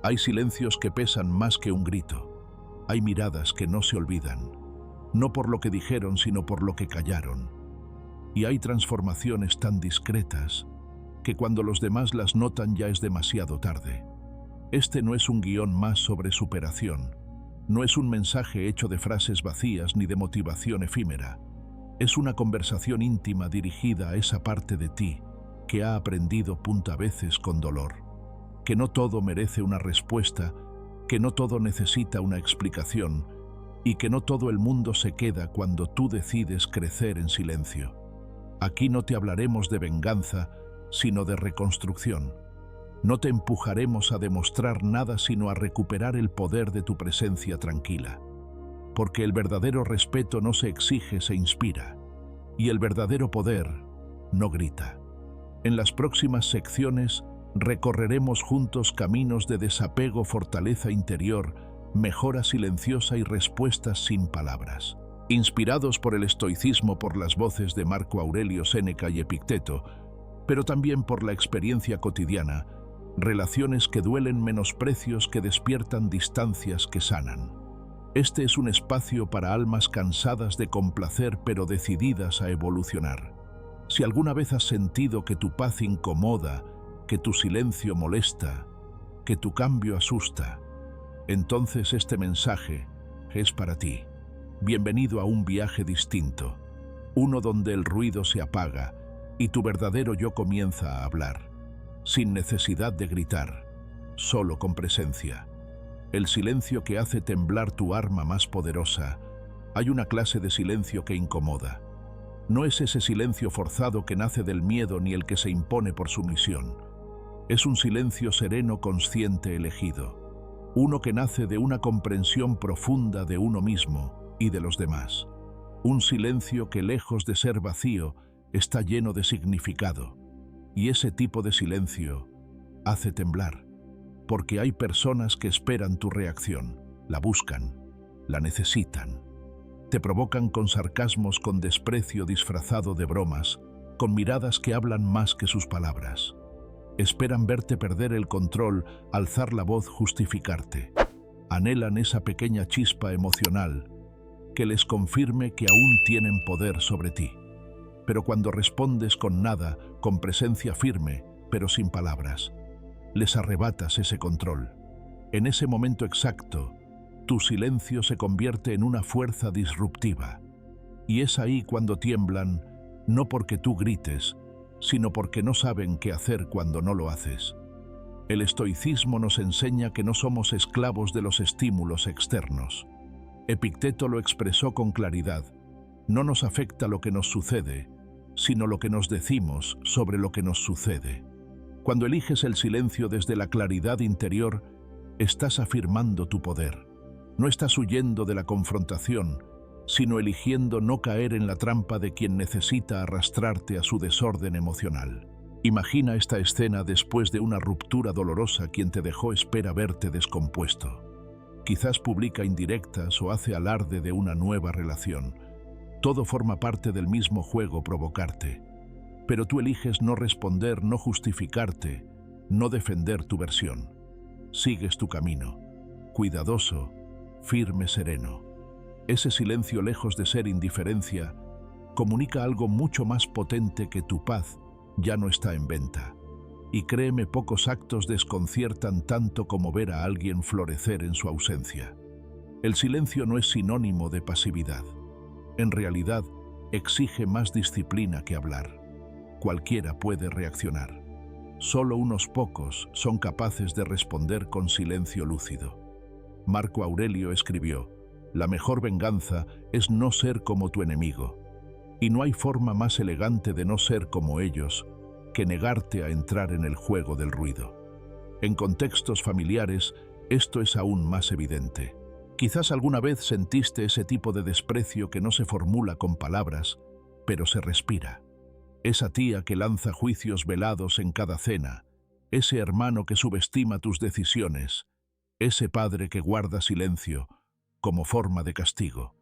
Hay silencios que pesan más que un grito. Hay miradas que no se olvidan, no por lo que dijeron, sino por lo que callaron. Y hay transformaciones tan discretas que cuando los demás las notan ya es demasiado tarde. Este no es un guión más sobre superación, no es un mensaje hecho de frases vacías ni de motivación efímera. Es una conversación íntima dirigida a esa parte de ti que ha aprendido a veces con dolor, que no todo merece una respuesta, que no todo necesita una explicación y que no todo el mundo se queda cuando tú decides crecer en silencio. Aquí no te hablaremos de venganza, sino de reconstrucción. No te empujaremos a demostrar nada, sino a recuperar el poder de tu presencia tranquila. Porque el verdadero respeto no se exige, se inspira. Y el verdadero poder no grita. En las próximas secciones recorreremos juntos caminos de desapego, fortaleza interior, mejora silenciosa y respuestas sin palabras. Inspirados por el estoicismo, por las voces de Marco Aurelio, Séneca y Epicteto, pero también por la experiencia cotidiana, relaciones que duelen, menosprecios que despiertan, distancias que sanan. Este es un espacio para almas cansadas de complacer pero decididas a evolucionar. Si alguna vez has sentido que tu paz incomoda, que tu silencio molesta, que tu cambio asusta, entonces este mensaje es para ti. Bienvenido a un viaje distinto, uno donde el ruido se apaga y tu verdadero yo comienza a hablar, sin necesidad de gritar, solo con presencia. El silencio que hace temblar tu arma más poderosa. Hay una clase de silencio que incomoda. No es ese silencio forzado que nace del miedo ni el que se impone por sumisión. Es un silencio sereno, consciente, elegido. Uno que nace de una comprensión profunda de uno mismo y de los demás. Un silencio que, lejos de ser vacío, está lleno de significado. Y ese tipo de silencio hace temblar, porque hay personas que esperan tu reacción, la buscan, la necesitan. Te provocan con sarcasmos, con desprecio disfrazado de bromas, con miradas que hablan más que sus palabras. Esperan verte perder el control, alzar la voz, justificarte. Anhelan esa pequeña chispa emocional que les confirme que aún tienen poder sobre ti. Pero cuando respondes con nada, con presencia firme, pero sin palabras, les arrebatas ese control. En ese momento exacto, tu silencio se convierte en una fuerza disruptiva. Y es ahí cuando tiemblan, no porque tú grites, sino porque no saben qué hacer cuando no lo haces. El estoicismo nos enseña que no somos esclavos de los estímulos externos. Epicteto lo expresó con claridad. No nos afecta lo que nos sucede, sino lo que nos decimos sobre lo que nos sucede. Cuando eliges el silencio desde la claridad interior, estás afirmando tu poder. No estás huyendo de la confrontación, sino eligiendo no caer en la trampa de quien necesita arrastrarte a su desorden emocional. Imagina esta escena después de una ruptura dolorosa. Quien te dejó espera verte descompuesto. Quizás publica indirectas o hace alarde de una nueva relación. Todo forma parte del mismo juego, provocarte. Pero tú eliges no responder, no justificarte, no defender tu versión. Sigues tu camino, cuidadoso, firme, sereno. Ese silencio, lejos de ser indiferencia, comunica algo mucho más potente: que tu paz ya no está en venta. Y créeme, pocos actos desconciertan tanto como ver a alguien florecer en su ausencia. El silencio no es sinónimo de pasividad. En realidad, exige más disciplina que hablar. Cualquiera puede reaccionar. Solo unos pocos son capaces de responder con silencio lúcido. Marco Aurelio escribió: la mejor venganza es no ser como tu enemigo. Y no hay forma más elegante de no ser como ellos que negarte a entrar en el juego del ruido. En contextos familiares, esto es aún más evidente. Quizás alguna vez sentiste ese tipo de desprecio que no se formula con palabras, pero se respira. Esa tía que lanza juicios velados en cada cena, ese hermano que subestima tus decisiones, ese padre que guarda silencio como forma de castigo.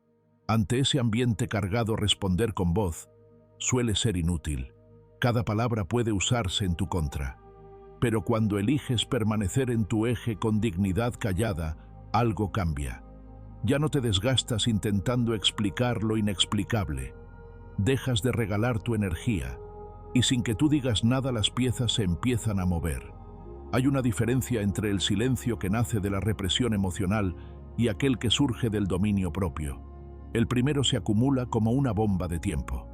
Ante ese ambiente cargado, responder con voz suele ser inútil. Cada palabra puede usarse en tu contra. Pero cuando eliges permanecer en tu eje con dignidad callada, algo cambia. Ya no te desgastas intentando explicar lo inexplicable. Dejas de regalar tu energía, y sin que tú digas nada las piezas se empiezan a mover. Hay una diferencia entre el silencio que nace de la represión emocional y aquel que surge del dominio propio. El primero se acumula como una bomba de tiempo.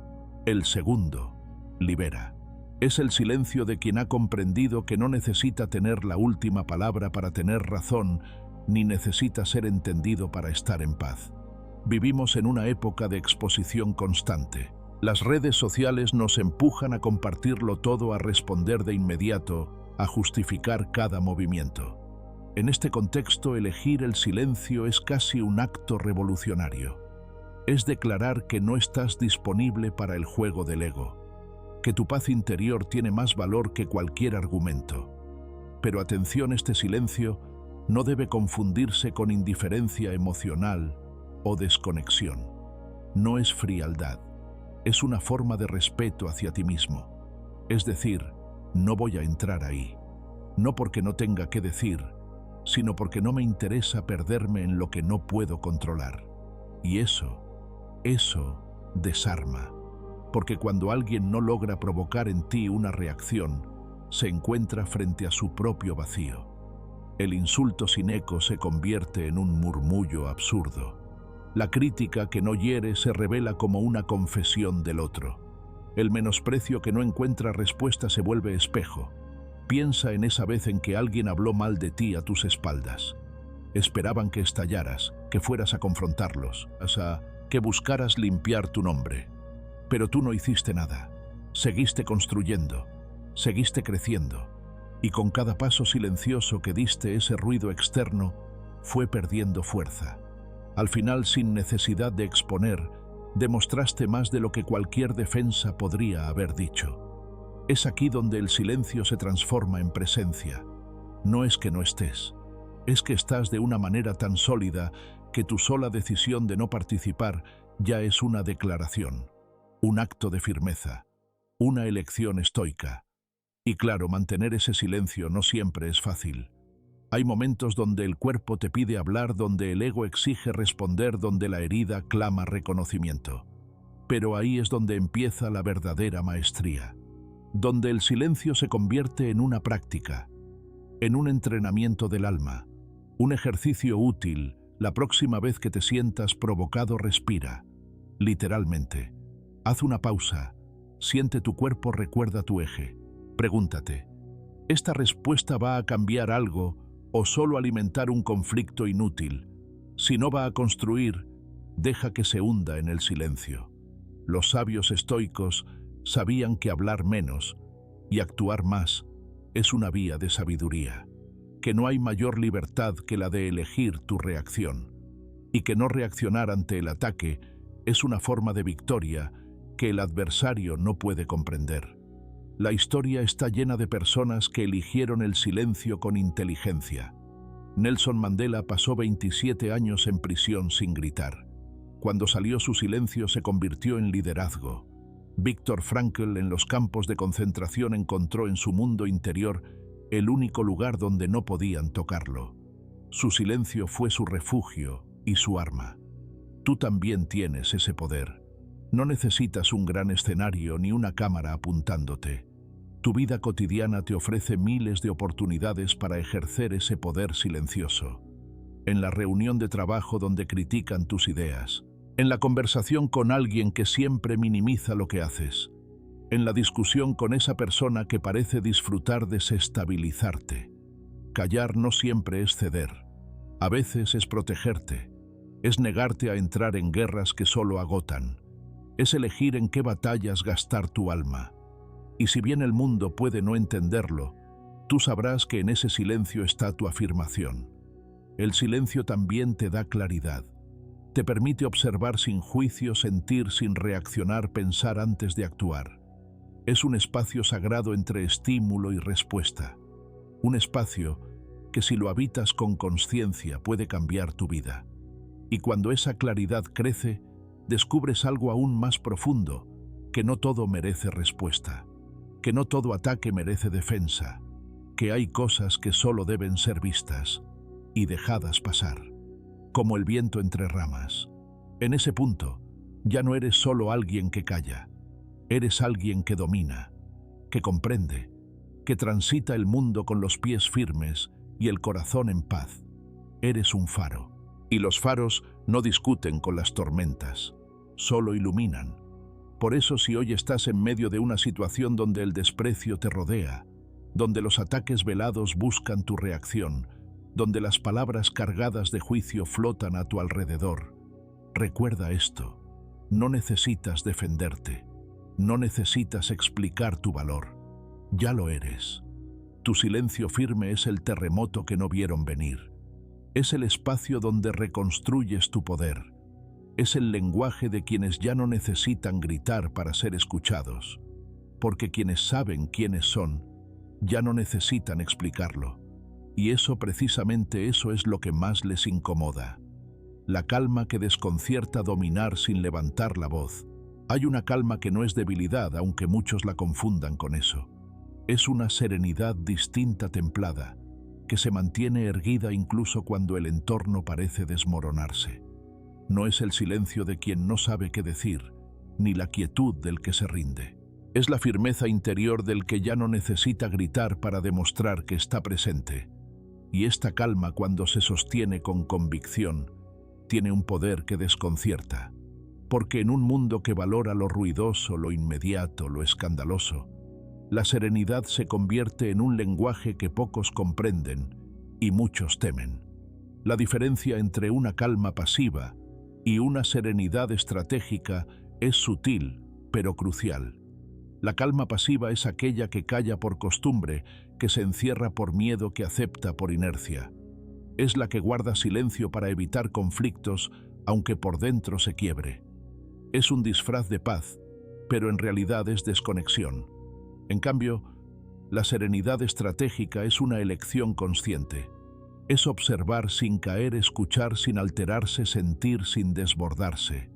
El segundo libera. Es el silencio de quien ha comprendido que no necesita tener la última palabra para tener razón, ni necesita ser entendido para estar en paz. Vivimos en una época de exposición constante. Las redes sociales nos empujan a compartirlo todo, a responder de inmediato, a justificar cada movimiento. En este contexto, elegir el silencio es casi un acto revolucionario. Es declarar que no estás disponible para el juego del ego, que tu paz interior tiene más valor que cualquier argumento. Pero atención, este silencio no debe confundirse con indiferencia emocional o desconexión. No es frialdad, es una forma de respeto hacia ti mismo. Es decir, no voy a entrar ahí, no porque no tenga que decir, sino porque no me interesa perderme en lo que no puedo controlar. Y eso desarma. Porque cuando alguien no logra provocar en ti una reacción, se encuentra frente a su propio vacío. El insulto sin eco se convierte en un murmullo absurdo. La crítica que no hiere se revela como una confesión del otro. El menosprecio que no encuentra respuesta se vuelve espejo. Piensa en esa vez en que alguien habló mal de ti a tus espaldas. Esperaban que estallaras, que fueras a confrontarlos, que buscaras limpiar tu nombre. Pero tú no hiciste nada. Seguiste construyendo, seguiste creciendo, y con cada paso silencioso que diste, ese ruido externo fue perdiendo fuerza. Al final, sin necesidad de exponer, demostraste más de lo que cualquier defensa podría haber dicho. Es aquí donde el silencio se transforma en presencia. No es que no estés, es que estás de una manera tan sólida que tu sola decisión de no participar ya es una declaración. Un acto de firmeza, una elección estoica. Y claro, mantener ese silencio no siempre es fácil. Hay momentos donde el cuerpo te pide hablar, donde el ego exige responder, donde la herida clama reconocimiento. Pero ahí es donde empieza la verdadera maestría, donde el silencio se convierte en una práctica, en un entrenamiento del alma, un ejercicio útil. La próxima vez que te sientas provocado, respira, literalmente. Haz una pausa, siente tu cuerpo, recuerda tu eje. Pregúntate, ¿esta respuesta va a cambiar algo o solo alimentar un conflicto inútil? Si no va a construir, deja que se hunda en el silencio. Los sabios estoicos sabían que hablar menos y actuar más es una vía de sabiduría, que no hay mayor libertad que la de elegir tu reacción, y que no reaccionar ante el ataque es una forma de victoria que el adversario no puede comprender. La historia está llena de personas que eligieron el silencio con inteligencia. Nelson Mandela pasó 27 años en prisión sin gritar. Cuando salió, su silencio se convirtió en liderazgo. Viktor Frankl, en los campos de concentración, encontró en su mundo interior el único lugar donde no podían tocarlo. Su silencio fue su refugio y su arma. Tú también tienes ese poder. No necesitas un gran escenario ni una cámara apuntándote. Tu vida cotidiana te ofrece miles de oportunidades para ejercer ese poder silencioso. En la reunión de trabajo donde critican tus ideas, en la conversación con alguien que siempre minimiza lo que haces, en la discusión con esa persona que parece disfrutar desestabilizarte. Callar no siempre es ceder. A veces es protegerte. Es negarte a entrar en guerras que solo agotan. Es elegir en qué batallas gastar tu alma. Y si bien el mundo puede no entenderlo, tú sabrás que en ese silencio está tu afirmación. El silencio también te da claridad. Te permite observar sin juicio, sentir sin reaccionar, pensar antes de actuar. Es un espacio sagrado entre estímulo y respuesta. Un espacio que, si lo habitas con conciencia, puede cambiar tu vida. Y cuando esa claridad crece, descubres algo aún más profundo, que no todo merece respuesta, que no todo ataque merece defensa, que hay cosas que solo deben ser vistas y dejadas pasar, como el viento entre ramas. En ese punto, ya no eres solo alguien que calla, eres alguien que domina, que comprende, que transita el mundo con los pies firmes y el corazón en paz. Eres un faro. Y los faros no discuten con las tormentas, solo iluminan. Por eso, si hoy estás en medio de una situación donde el desprecio te rodea, donde los ataques velados buscan tu reacción, donde las palabras cargadas de juicio flotan a tu alrededor, recuerda esto: no necesitas defenderte, no necesitas explicar tu valor, ya lo eres. Tu silencio firme es el terremoto que no vieron venir. Es el espacio donde reconstruyes tu poder. Es el lenguaje de quienes ya no necesitan gritar para ser escuchados, porque quienes saben quiénes son, ya no necesitan explicarlo. Y precisamente eso es lo que más les incomoda. La calma que desconcierta dominar sin levantar la voz. Hay una calma que no es debilidad, aunque muchos la confundan con eso. Es una serenidad distinta, templada, que se mantiene erguida incluso cuando el entorno parece desmoronarse. No es el silencio de quien no sabe qué decir, ni la quietud del que se rinde. Es la firmeza interior del que ya no necesita gritar para demostrar que está presente. Y esta calma, cuando se sostiene con convicción, tiene un poder que desconcierta. Porque en un mundo que valora lo ruidoso, lo inmediato, lo escandaloso, la serenidad se convierte en un lenguaje que pocos comprenden y muchos temen. La diferencia entre una calma pasiva y una serenidad estratégica es sutil, pero crucial. La calma pasiva es aquella que calla por costumbre, que se encierra por miedo, que acepta por inercia. Es la que guarda silencio para evitar conflictos, aunque por dentro se quiebre. Es un disfraz de paz, pero en realidad es desconexión. En cambio, la serenidad estratégica es una elección consciente. Es observar sin caer, escuchar sin alterarse, sentir sin desbordarse.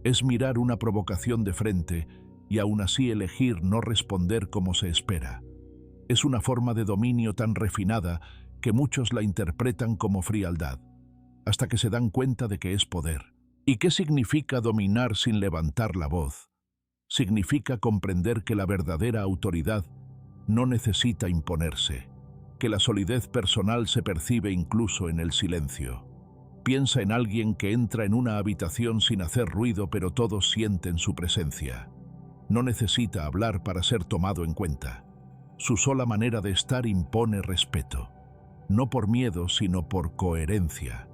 Es mirar una provocación de frente y aún así elegir no responder como se espera. Es una forma de dominio tan refinada que muchos la interpretan como frialdad, hasta que se dan cuenta de que es poder. ¿Y qué significa dominar sin levantar la voz? Significa comprender que la verdadera autoridad no necesita imponerse, que la solidez personal se percibe incluso en el silencio. Piensa en alguien que entra en una habitación sin hacer ruido, pero todos sienten su presencia. No necesita hablar para ser tomado en cuenta. Su sola manera de estar impone respeto, no por miedo, sino por coherencia.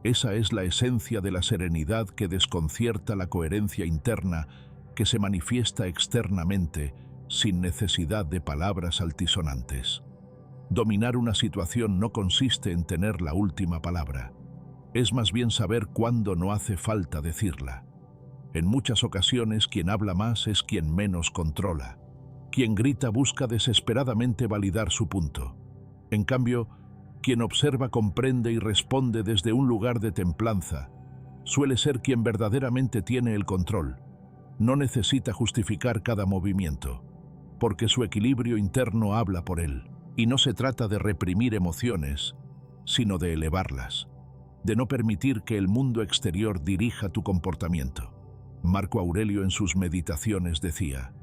Esa es la esencia de la serenidad que desconcierta la coherencia interna que se manifiesta externamente sin necesidad de palabras altisonantes. Dominar una situación no consiste en tener la última palabra. Es más bien saber cuándo no hace falta decirla. En muchas ocasiones quien habla más es quien menos controla. Quien grita busca desesperadamente validar su punto. En cambio, quien observa, comprende y responde desde un lugar de templanza suele ser quien verdaderamente tiene el control. No necesita justificar cada movimiento, porque su equilibrio interno habla por él. Y no se trata de reprimir emociones, sino de elevarlas, de no permitir que el mundo exterior dirija tu comportamiento. Marco Aurelio en sus Meditaciones decía: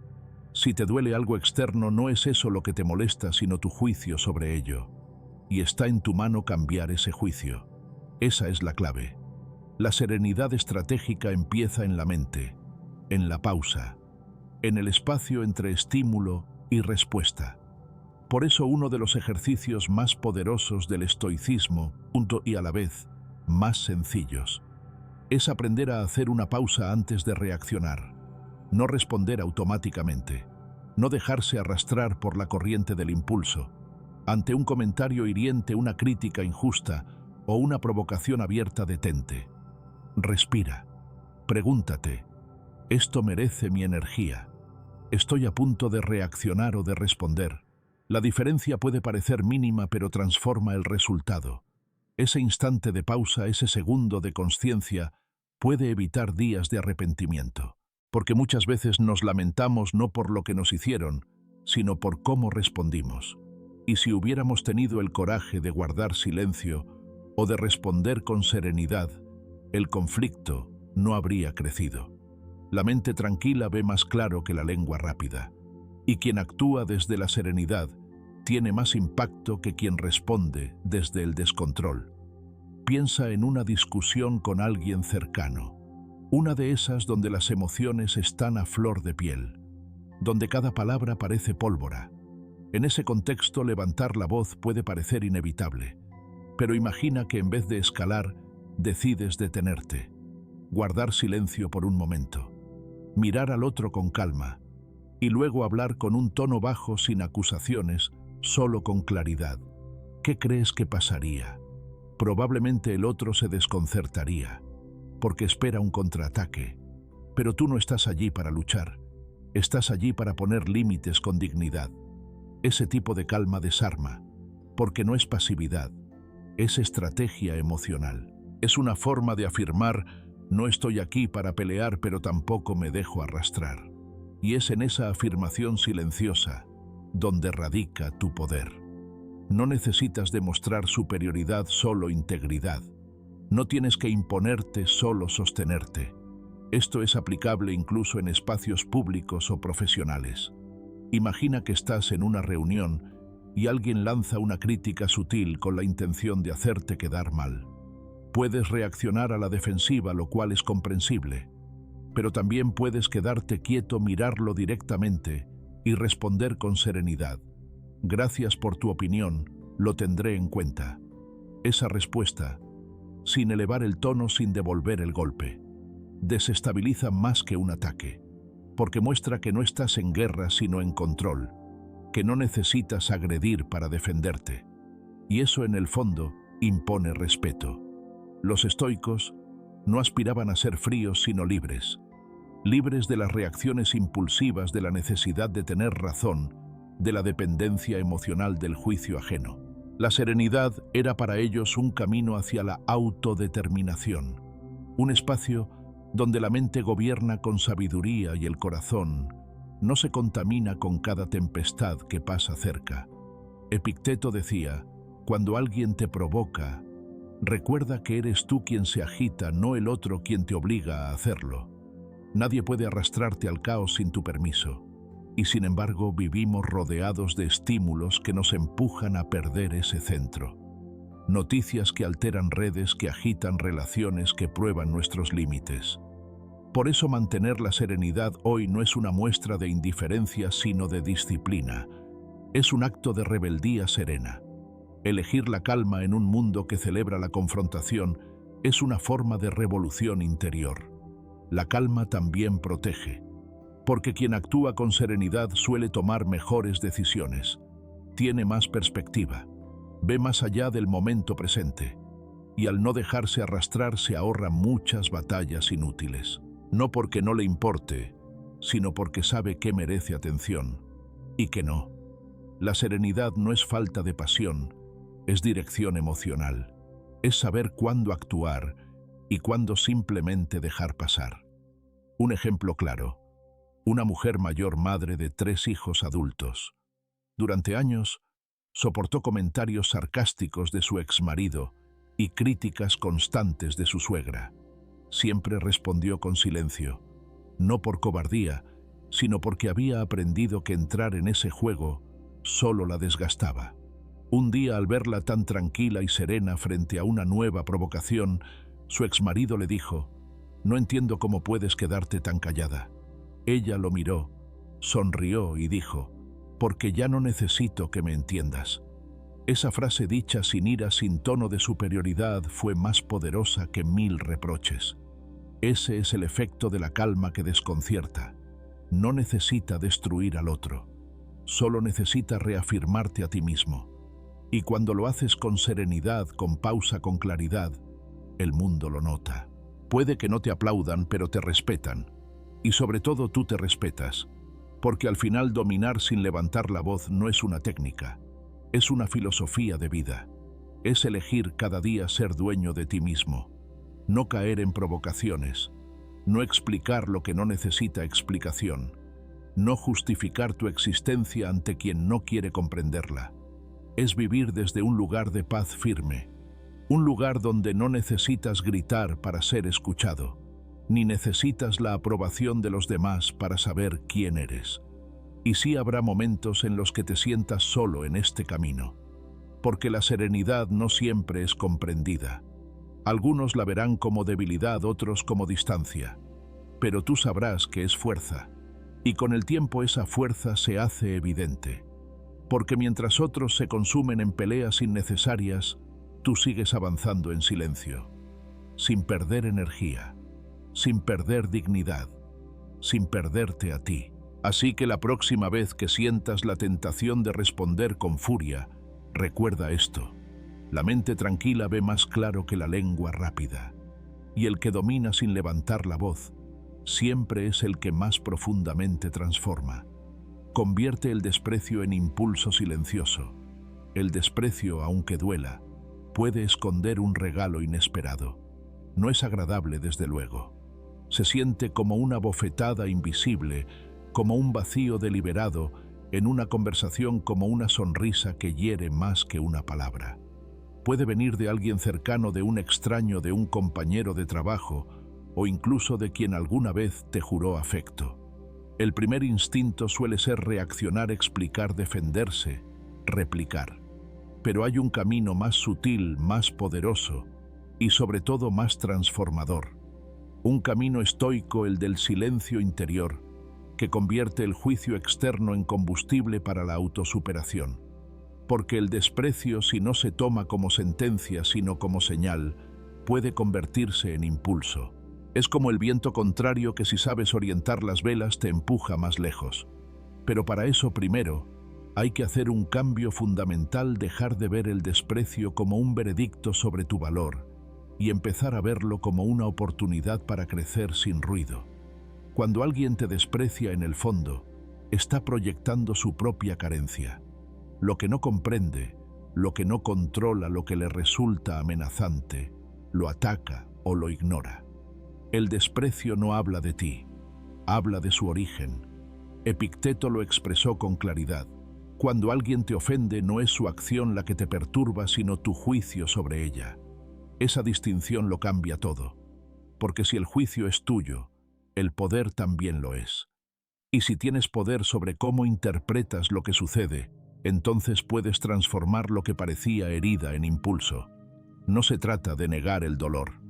si te duele algo externo, no es eso lo que te molesta, sino tu juicio sobre ello. Y está en tu mano cambiar ese juicio. Esa es la clave. La serenidad estratégica empieza en la mente, en la pausa, en el espacio entre estímulo y respuesta. Por eso uno de los ejercicios más poderosos del estoicismo, y a la vez más sencillos, es aprender a hacer una pausa antes de reaccionar. No responder automáticamente, no dejarse arrastrar por la corriente del impulso. Ante un comentario hiriente, una crítica injusta o una provocación abierta, detente. Respira. Pregúntate: ¿esto merece mi energía? ¿Estoy a punto de reaccionar o de responder? La diferencia puede parecer mínima, pero transforma el resultado. Ese instante de pausa, ese segundo de consciencia, puede evitar días de arrepentimiento. Porque muchas veces nos lamentamos no por lo que nos hicieron, sino por cómo respondimos. Y si hubiéramos tenido el coraje de guardar silencio o de responder con serenidad, el conflicto no habría crecido. La mente tranquila ve más claro que la lengua rápida, y quien actúa desde la serenidad tiene más impacto que quien responde desde el descontrol. Piensa en una discusión con alguien cercano, una de esas donde las emociones están a flor de piel, donde cada palabra parece pólvora. En ese contexto, levantar la voz puede parecer inevitable, pero imagina que en vez de escalar, decides detenerte, guardar silencio por un momento, mirar al otro con calma y luego hablar con un tono bajo, sin acusaciones, solo con claridad. ¿Qué crees que pasaría? Probablemente el otro se desconcertaría, porque espera un contraataque, pero tú no estás allí para luchar, estás allí para poner límites con dignidad. Ese tipo de calma desarma, porque no es pasividad, es estrategia emocional. Es una forma de afirmar: no estoy aquí para pelear, pero tampoco me dejo arrastrar. Y es en esa afirmación silenciosa donde radica tu poder. No necesitas demostrar superioridad, solo integridad. No tienes que imponerte, solo sostenerte. Esto es aplicable incluso en espacios públicos o profesionales. Imagina que estás en una reunión y alguien lanza una crítica sutil con la intención de hacerte quedar mal. Puedes reaccionar a la defensiva, lo cual es comprensible, pero también puedes quedarte quieto, mirarlo directamente y responder con serenidad: gracias por tu opinión, lo tendré en cuenta. Esa respuesta, sin elevar el tono, sin devolver el golpe, desestabiliza más que un ataque, porque muestra que no estás en guerra sino en control, que no necesitas agredir para defenderte. Y eso, en el fondo, impone respeto. Los estoicos no aspiraban a ser fríos sino libres, libres de las reacciones impulsivas, de la necesidad de tener razón, de la dependencia emocional del juicio ajeno. La serenidad era para ellos un camino hacia la autodeterminación, un espacio donde la mente gobierna con sabiduría y el corazón no se contamina con cada tempestad que pasa cerca. Epicteto decía: cuando alguien te provoca, recuerda que eres tú quien se agita, no el otro quien te obliga a hacerlo. Nadie puede arrastrarte al caos sin tu permiso, y sin embargo vivimos rodeados de estímulos que nos empujan a perder ese centro. Noticias que alteran redes, que agitan relaciones, que prueban nuestros límites. Por eso mantener la serenidad hoy no es una muestra de indiferencia sino de disciplina. Es un acto de rebeldía serena. Elegir la calma en un mundo que celebra la confrontación es una forma de revolución interior. La calma también protege, porque quien actúa con serenidad suele tomar mejores decisiones, tiene más perspectiva, ve más allá del momento presente, y al no dejarse arrastrar se ahorra muchas batallas inútiles. No porque no le importe, sino porque sabe que merece atención, y que no. La serenidad no es falta de pasión, es dirección emocional. Es saber cuándo actuar y cuándo simplemente dejar pasar. Un ejemplo claro: una mujer mayor, madre de 3 hijos adultos. Durante años, soportó comentarios sarcásticos de su exmarido y críticas constantes de su suegra. Siempre respondió con silencio, no por cobardía, sino porque había aprendido que entrar en ese juego solo la desgastaba. Un día, al verla tan tranquila y serena frente a una nueva provocación, su exmarido le dijo: no entiendo cómo puedes quedarte tan callada. Ella lo miró, sonrió y dijo: porque ya no necesito que me entiendas. Esa frase, dicha sin ira, sin tono de superioridad, fue más poderosa que 1000 reproches. Ese es el efecto de la calma que desconcierta. No necesita destruir al otro, solo necesita reafirmarte a ti mismo. Y cuando lo haces con serenidad, con pausa, con claridad, el mundo lo nota. Puede que no te aplaudan, pero te respetan. Y sobre todo tú te respetas, porque al final dominar sin levantar la voz no es una técnica, es una filosofía de vida. Es elegir cada día ser dueño de ti mismo, no caer en provocaciones, no explicar lo que no necesita explicación, no justificar tu existencia ante quien no quiere comprenderla. Es vivir desde un lugar de paz firme, un lugar donde no necesitas gritar para ser escuchado, ni necesitas la aprobación de los demás para saber quién eres. Y sí habrá momentos en los que te sientas solo en este camino, porque la serenidad no siempre es comprendida. Algunos la verán como debilidad, otros como distancia, pero tú sabrás que es fuerza, y con el tiempo esa fuerza se hace evidente, porque mientras otros se consumen en peleas innecesarias, tú sigues avanzando en silencio, sin perder energía, sin perder dignidad, sin perderte a ti. Así que la próxima vez que sientas la tentación de responder con furia, recuerda esto: la mente tranquila ve más claro que la lengua rápida, y el que domina sin levantar la voz siempre es el que más profundamente transforma. Convierte el desprecio en impulso silencioso. El desprecio, aunque duela, puede esconder un regalo inesperado. No es agradable, desde luego. Se siente como una bofetada invisible, como un vacío deliberado en una conversación, como una sonrisa que hiere más que una palabra. Puede venir de alguien cercano, de un extraño, de un compañero de trabajo, o incluso de quien alguna vez te juró afecto. El primer instinto suele ser reaccionar, explicar, defenderse, replicar. Pero hay un camino más sutil, más poderoso y sobre todo más transformador. Un camino estoico, el del silencio interior, que convierte el juicio externo en combustible para la autosuperación. Porque el desprecio, si no se toma como sentencia, sino como señal, puede convertirse en impulso. Es como el viento contrario que, si sabes orientar las velas, te empuja más lejos. Pero para eso primero hay que hacer un cambio fundamental: dejar de ver el desprecio como un veredicto sobre tu valor y empezar a verlo como una oportunidad para crecer sin ruido. Cuando alguien te desprecia, en el fondo, está proyectando su propia carencia. Lo que no comprende, lo que no controla, lo que le resulta amenazante, lo ataca o lo ignora. El desprecio no habla de ti, habla de su origen. Epicteto lo expresó con claridad: cuando alguien te ofende, no es su acción la que te perturba, sino tu juicio sobre ella. Esa distinción lo cambia todo, porque si el juicio es tuyo, el poder también lo es. Y si tienes poder sobre cómo interpretas lo que sucede, entonces puedes transformar lo que parecía herida en impulso. No se trata de negar el dolor.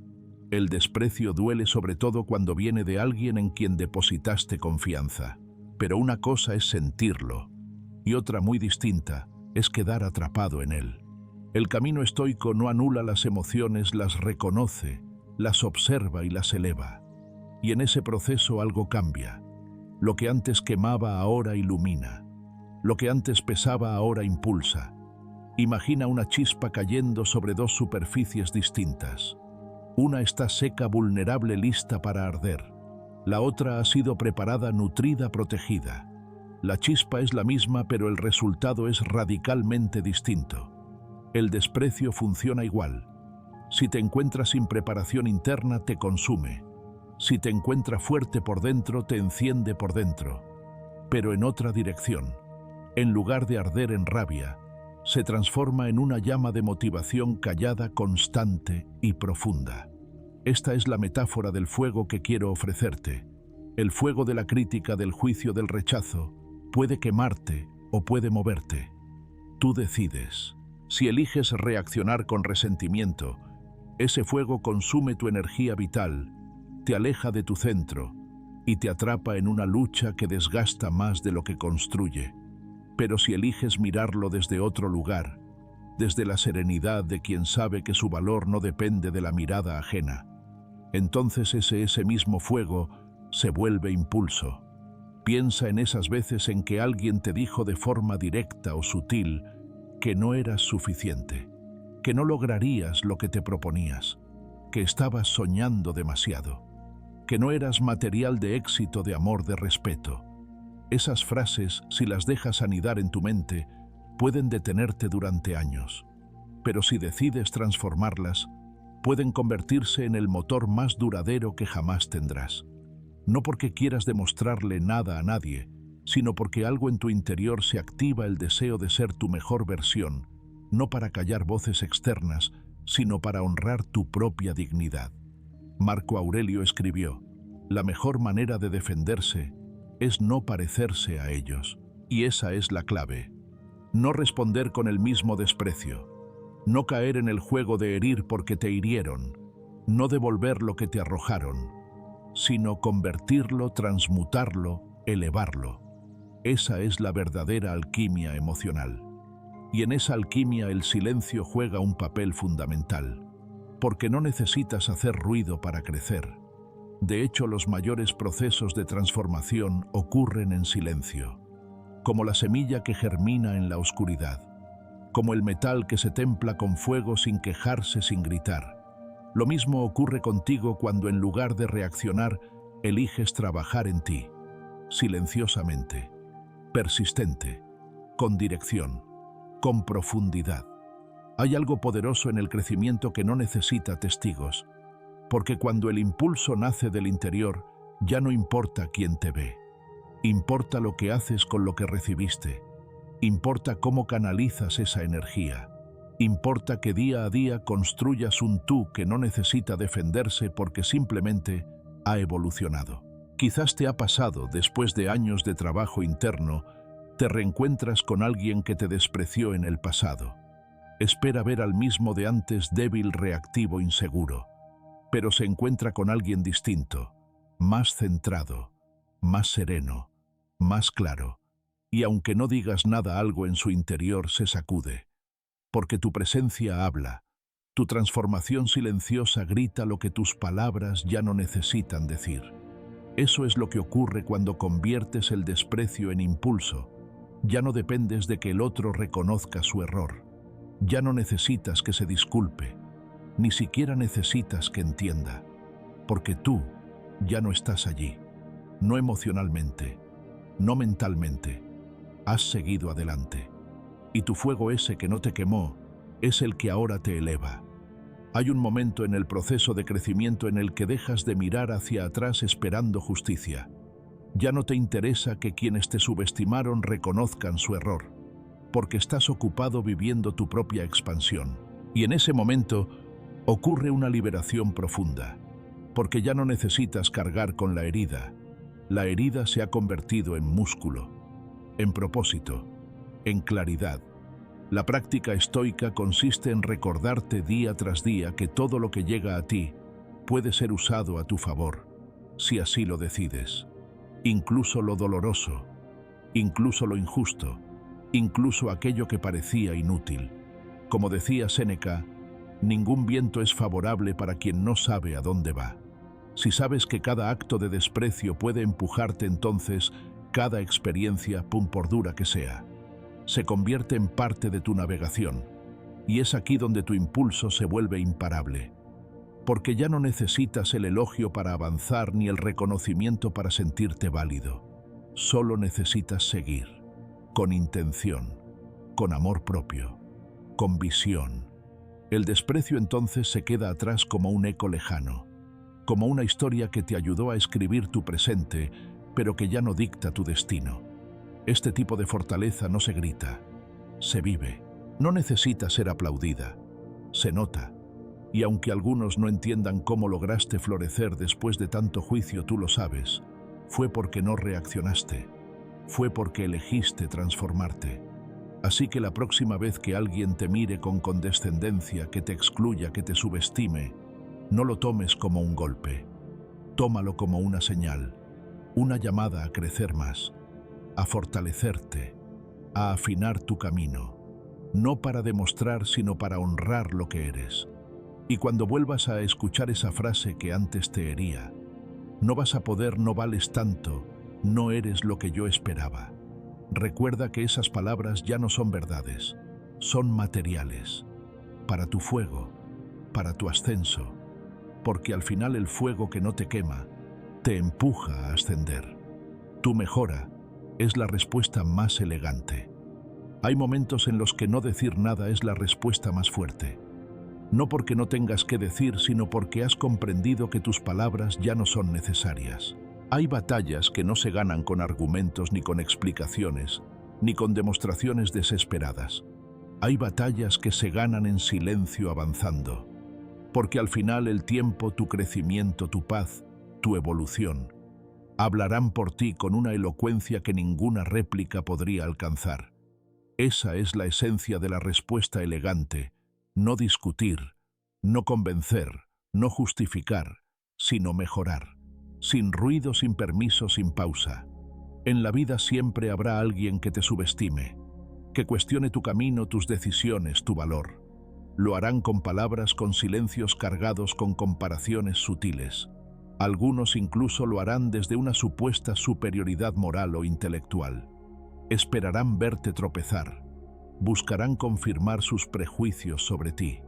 El desprecio duele sobre todo cuando viene de alguien en quien depositaste confianza. Pero una cosa es sentirlo, y otra muy distinta es quedar atrapado en él. El camino estoico no anula las emociones, las reconoce, las observa y las eleva. Y en ese proceso algo cambia. Lo que antes quemaba ahora ilumina. Lo que antes pesaba ahora impulsa. Imagina una chispa cayendo sobre dos superficies distintas. Una está seca, vulnerable, lista para arder. La otra ha sido preparada, nutrida, protegida. La chispa es la misma, pero el resultado es radicalmente distinto. El desprecio funciona igual. Si te encuentras sin preparación interna, te consume. Si te encuentra fuerte por dentro, te enciende por dentro. Pero en otra dirección. En lugar de arder en rabia, se transforma en una llama de motivación callada, constante y profunda. Esta es la metáfora del fuego que quiero ofrecerte. El fuego de la crítica, del juicio, del rechazo, puede quemarte o puede moverte. Tú decides. Si eliges reaccionar con resentimiento, ese fuego consume tu energía vital, te aleja de tu centro y te atrapa en una lucha que desgasta más de lo que construye. Pero si eliges mirarlo desde otro lugar, desde la serenidad de quien sabe que su valor no depende de la mirada ajena, entonces ese mismo fuego se vuelve impulso. Piensa en esas veces en que alguien te dijo de forma directa o sutil que no eras suficiente, que no lograrías lo que te proponías, que estabas soñando demasiado, que no eras material de éxito, de amor, de respeto. Esas frases, si las dejas anidar en tu mente, pueden detenerte durante años, pero si decides transformarlas, pueden convertirse en el motor más duradero que jamás tendrás. No porque quieras demostrarle nada a nadie, sino porque algo en tu interior se activa, el deseo de ser tu mejor versión, no para callar voces externas, sino para honrar tu propia dignidad. Marco Aurelio escribió: la mejor manera de defenderse es no parecerse a ellos. Y esa es la clave. No responder con el mismo desprecio. No caer en el juego de herir porque te hirieron. No devolver lo que te arrojaron, sino convertirlo, transmutarlo, elevarlo. Esa es la verdadera alquimia emocional. Y en esa alquimia el silencio juega un papel fundamental, porque no necesitas hacer ruido para crecer. De hecho, los mayores procesos de transformación ocurren en silencio, como la semilla que germina en la oscuridad, como el metal que se templa con fuego sin quejarse, sin gritar. Lo mismo ocurre contigo cuando en lugar de reaccionar, eliges trabajar en ti, silenciosamente, persistente, con dirección, con profundidad. Hay algo poderoso en el crecimiento que no necesita testigos, porque cuando el impulso nace del interior, ya no importa quién te ve. Importa lo que haces con lo que recibiste. Importa cómo canalizas esa energía. Importa que día a día construyas un tú que no necesita defenderse porque simplemente ha evolucionado. Quizás te ha pasado, después de años de trabajo interno, te reencuentras con alguien que te despreció en el pasado. Espera ver al mismo de antes, débil, reactivo, inseguro. Pero se encuentra con alguien distinto, más centrado, más sereno, más claro. Y aunque no digas nada, algo en su interior se sacude. Porque tu presencia habla. Tu transformación silenciosa grita lo que tus palabras ya no necesitan decir. Eso es lo que ocurre cuando conviertes el desprecio en impulso. Ya no dependes de que el otro reconozca su error. Ya no necesitas que se disculpe. Ni siquiera necesitas que entienda. Porque tú ya no estás allí. No emocionalmente, no mentalmente. Has seguido adelante. Y tu fuego, ese que no te quemó, es el que ahora te eleva. Hay un momento en el proceso de crecimiento en el que dejas de mirar hacia atrás esperando justicia. Ya no te interesa que quienes te subestimaron reconozcan su error, porque estás ocupado viviendo tu propia expansión. Y en ese momento ocurre una liberación profunda, porque ya no necesitas cargar con la herida. La herida se ha convertido en músculo, en propósito, en claridad. La práctica estoica consiste en recordarte día tras día que todo lo que llega a ti puede ser usado a tu favor, si así lo decides. Incluso lo doloroso, incluso lo injusto, incluso aquello que parecía inútil. Como decía Séneca, ningún viento es favorable para quien no sabe a dónde va. Si sabes que cada acto de desprecio puede empujarte, entonces cada experiencia, por dura que sea, se convierte en parte de tu navegación, y es aquí donde tu impulso se vuelve imparable, porque ya no necesitas el elogio para avanzar ni el reconocimiento para sentirte válido. Solo necesitas seguir, con intención, con amor propio, con visión. El desprecio entonces se queda atrás como un eco lejano, como una historia que te ayudó a escribir tu presente, pero que ya no dicta tu destino. Este tipo de fortaleza no se grita, se vive. No necesita ser aplaudida, se nota. Y aunque algunos no entiendan cómo lograste florecer después de tanto juicio, tú lo sabes. Fue porque no reaccionaste, fue porque elegiste transformarte. Así que la próxima vez que alguien te mire con condescendencia, que te excluya, que te subestime, no lo tomes como un golpe. Tómalo como una señal, una llamada a crecer más, a fortalecerte, a afinar tu camino, no para demostrar, sino para honrar lo que eres. Y cuando vuelvas a escuchar esa frase que antes te hería, no vas a poder, no vales tanto, no eres lo que yo esperaba. Recuerda que esas palabras ya no son verdades, son materiales, para tu fuego, para tu ascenso, porque al final el fuego que no te quema, te empuja a ascender. Tu mejora es la respuesta más elegante. Hay momentos en los que no decir nada es la respuesta más fuerte. No porque no tengas que decir, sino porque has comprendido que tus palabras ya no son necesarias. Hay batallas que no se ganan con argumentos, ni con explicaciones, ni con demostraciones desesperadas. Hay batallas que se ganan en silencio avanzando, porque al final el tiempo, tu crecimiento, tu paz, tu evolución, hablarán por ti con una elocuencia que ninguna réplica podría alcanzar. Esa es la esencia de la respuesta elegante: no discutir, no convencer, no justificar, sino mejorar, sin ruido, sin permiso, sin pausa. En la vida siempre habrá alguien que te subestime, que cuestione tu camino, tus decisiones, tu valor. Lo harán con palabras, con silencios cargados con comparaciones sutiles. Algunos incluso lo harán desde una supuesta superioridad moral o intelectual. Esperarán verte tropezar, buscarán confirmar sus prejuicios sobre ti.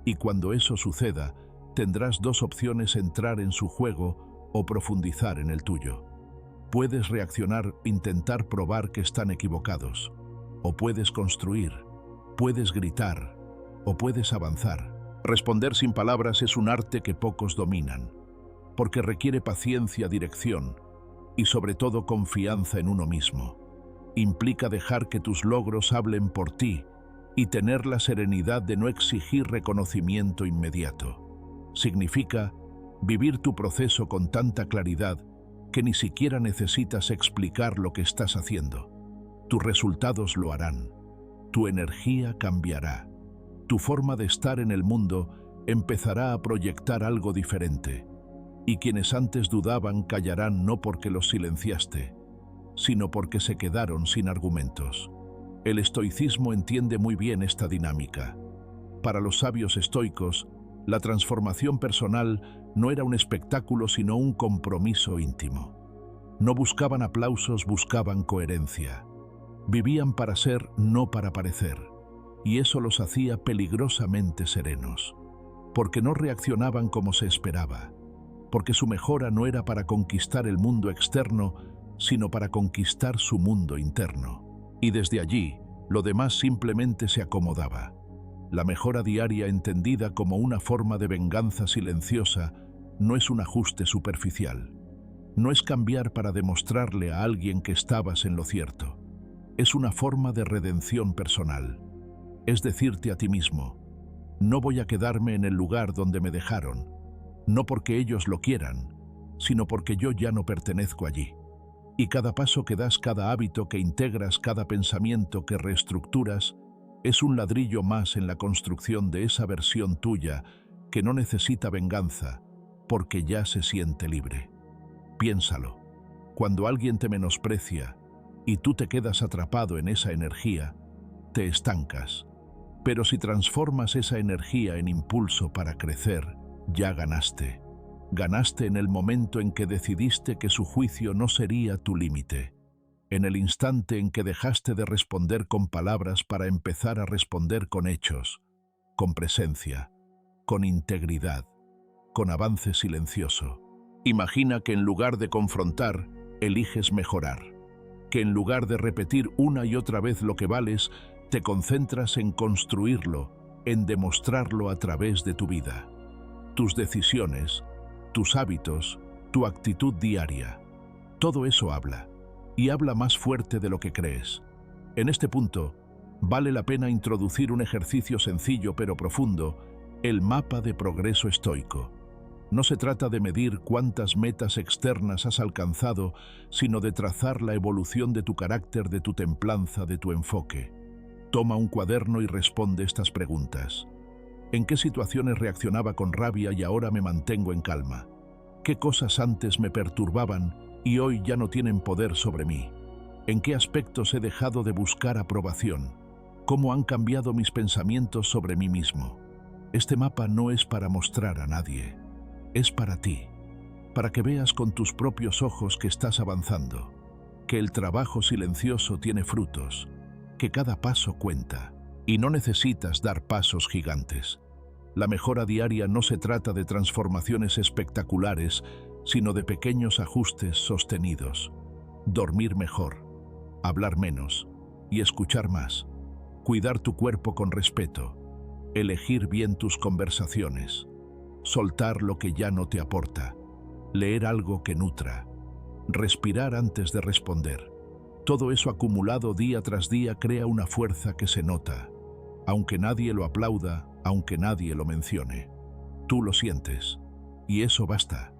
Y cuando eso suceda, tendrás dos opciones: entrar en su juego o profundizar en el tuyo. Puedes reaccionar, intentar probar que están equivocados, o puedes construir, puedes gritar, o puedes avanzar. Responder sin palabras es un arte que pocos dominan, porque requiere paciencia, dirección y sobre todo confianza en uno mismo. Implica dejar que tus logros hablen por ti y tener la serenidad de no exigir reconocimiento inmediato. Significa vivir tu proceso con tanta claridad que ni siquiera necesitas explicar lo que estás haciendo. Tus resultados lo harán. Tu energía cambiará. Tu forma de estar en el mundo empezará a proyectar algo diferente. Y quienes antes dudaban callarán, no porque los silenciaste, sino porque se quedaron sin argumentos. El estoicismo entiende muy bien esta dinámica. Para los sabios estoicos, la transformación personal no era un espectáculo, sino un compromiso íntimo. No buscaban aplausos, buscaban coherencia. Vivían para ser, no para parecer. Y eso los hacía peligrosamente serenos. Porque no reaccionaban como se esperaba. Porque su mejora no era para conquistar el mundo externo, sino para conquistar su mundo interno. Y desde allí, lo demás simplemente se acomodaba. La mejora diaria, entendida como una forma de venganza silenciosa, no es un ajuste superficial. No es cambiar para demostrarle a alguien que estabas en lo cierto. Es una forma de redención personal. Es decirte a ti mismo: no voy a quedarme en el lugar donde me dejaron, no porque ellos lo quieran, sino porque yo ya no pertenezco allí. Y cada paso que das, cada hábito que integras, cada pensamiento que reestructuras, es un ladrillo más en la construcción de esa versión tuya que no necesita venganza, porque ya se siente libre. Piénsalo. Cuando alguien te menosprecia y tú te quedas atrapado en esa energía, te estancas. Pero si transformas esa energía en impulso para crecer, ya ganaste. Ganaste en el momento en que decidiste que su juicio no sería tu límite. En el instante en que dejaste de responder con palabras para empezar a responder con hechos, con presencia, con integridad, con avance silencioso. Imagina que en lugar de confrontar, eliges mejorar. Que en lugar de repetir una y otra vez lo que vales, te concentras en construirlo, en demostrarlo a través de tu vida. Tus decisiones, tus hábitos, tu actitud diaria. Todo eso habla, y habla más fuerte de lo que crees. En este punto, vale la pena introducir un ejercicio sencillo pero profundo: el mapa de progreso estoico. No se trata de medir cuántas metas externas has alcanzado, sino de trazar la evolución de tu carácter, de tu templanza, de tu enfoque. Toma un cuaderno y responde estas preguntas. ¿En qué situaciones reaccionaba con rabia y ahora me mantengo en calma? ¿Qué cosas antes me perturbaban y hoy ya no tienen poder sobre mí? ¿En qué aspectos he dejado de buscar aprobación? ¿Cómo han cambiado mis pensamientos sobre mí mismo? Este mapa no es para mostrar a nadie. Es para ti, para que veas con tus propios ojos que estás avanzando, que el trabajo silencioso tiene frutos, que cada paso cuenta, y no necesitas dar pasos gigantes. La mejora diaria no se trata de transformaciones espectaculares, sino de pequeños ajustes sostenidos. Dormir mejor, hablar menos y escuchar más, cuidar tu cuerpo con respeto, elegir bien tus conversaciones, soltar lo que ya no te aporta, leer algo que nutra, respirar antes de responder. Todo eso acumulado día tras día crea una fuerza que se nota. aunque nadie lo aplauda, aunque nadie lo mencione. Tú lo sientes, y eso basta.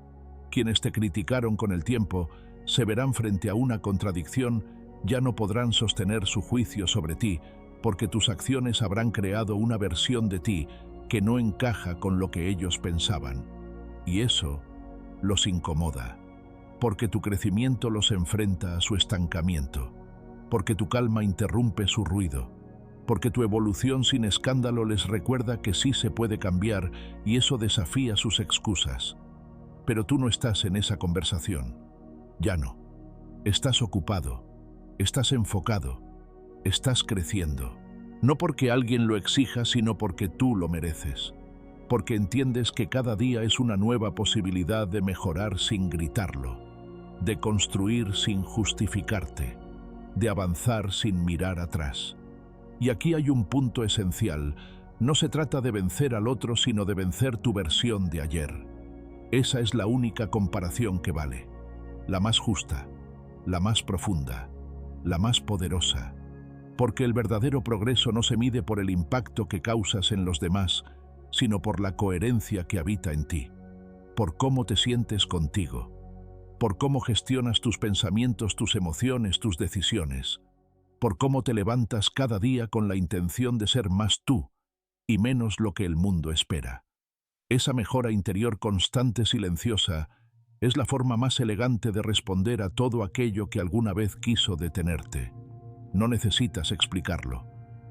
Quienes te criticaron con el tiempo se verán frente a una contradicción, ya no podrán sostener su juicio sobre ti, porque tus acciones habrán creado una versión de ti que no encaja con lo que ellos pensaban. Y eso los incomoda, porque tu crecimiento los enfrenta a su estancamiento, porque tu calma interrumpe su ruido, porque tu evolución sin escándalo les recuerda que sí se puede cambiar y eso desafía sus excusas. Pero tú no estás en esa conversación. Ya no. Estás ocupado, estás enfocado, estás creciendo. No porque alguien lo exija, sino porque tú lo mereces. Porque entiendes que cada día es una nueva posibilidad de mejorar sin gritarlo, de construir sin justificarte, de avanzar sin mirar atrás. Y aquí hay un punto esencial. No se trata de vencer al otro, sino de vencer tu versión de ayer. Esa es la única comparación que vale. La más justa, la más profunda, la más poderosa. Porque el verdadero progreso no se mide por el impacto que causas en los demás, sino por la coherencia que habita en ti, por cómo te sientes contigo, por cómo gestionas tus pensamientos, tus emociones, tus decisiones, por cómo te levantas cada día con la intención de ser más tú y menos lo que el mundo espera. Esa mejora interior constante, silenciosa, es la forma más elegante de responder a todo aquello que alguna vez quiso detenerte. No necesitas explicarlo,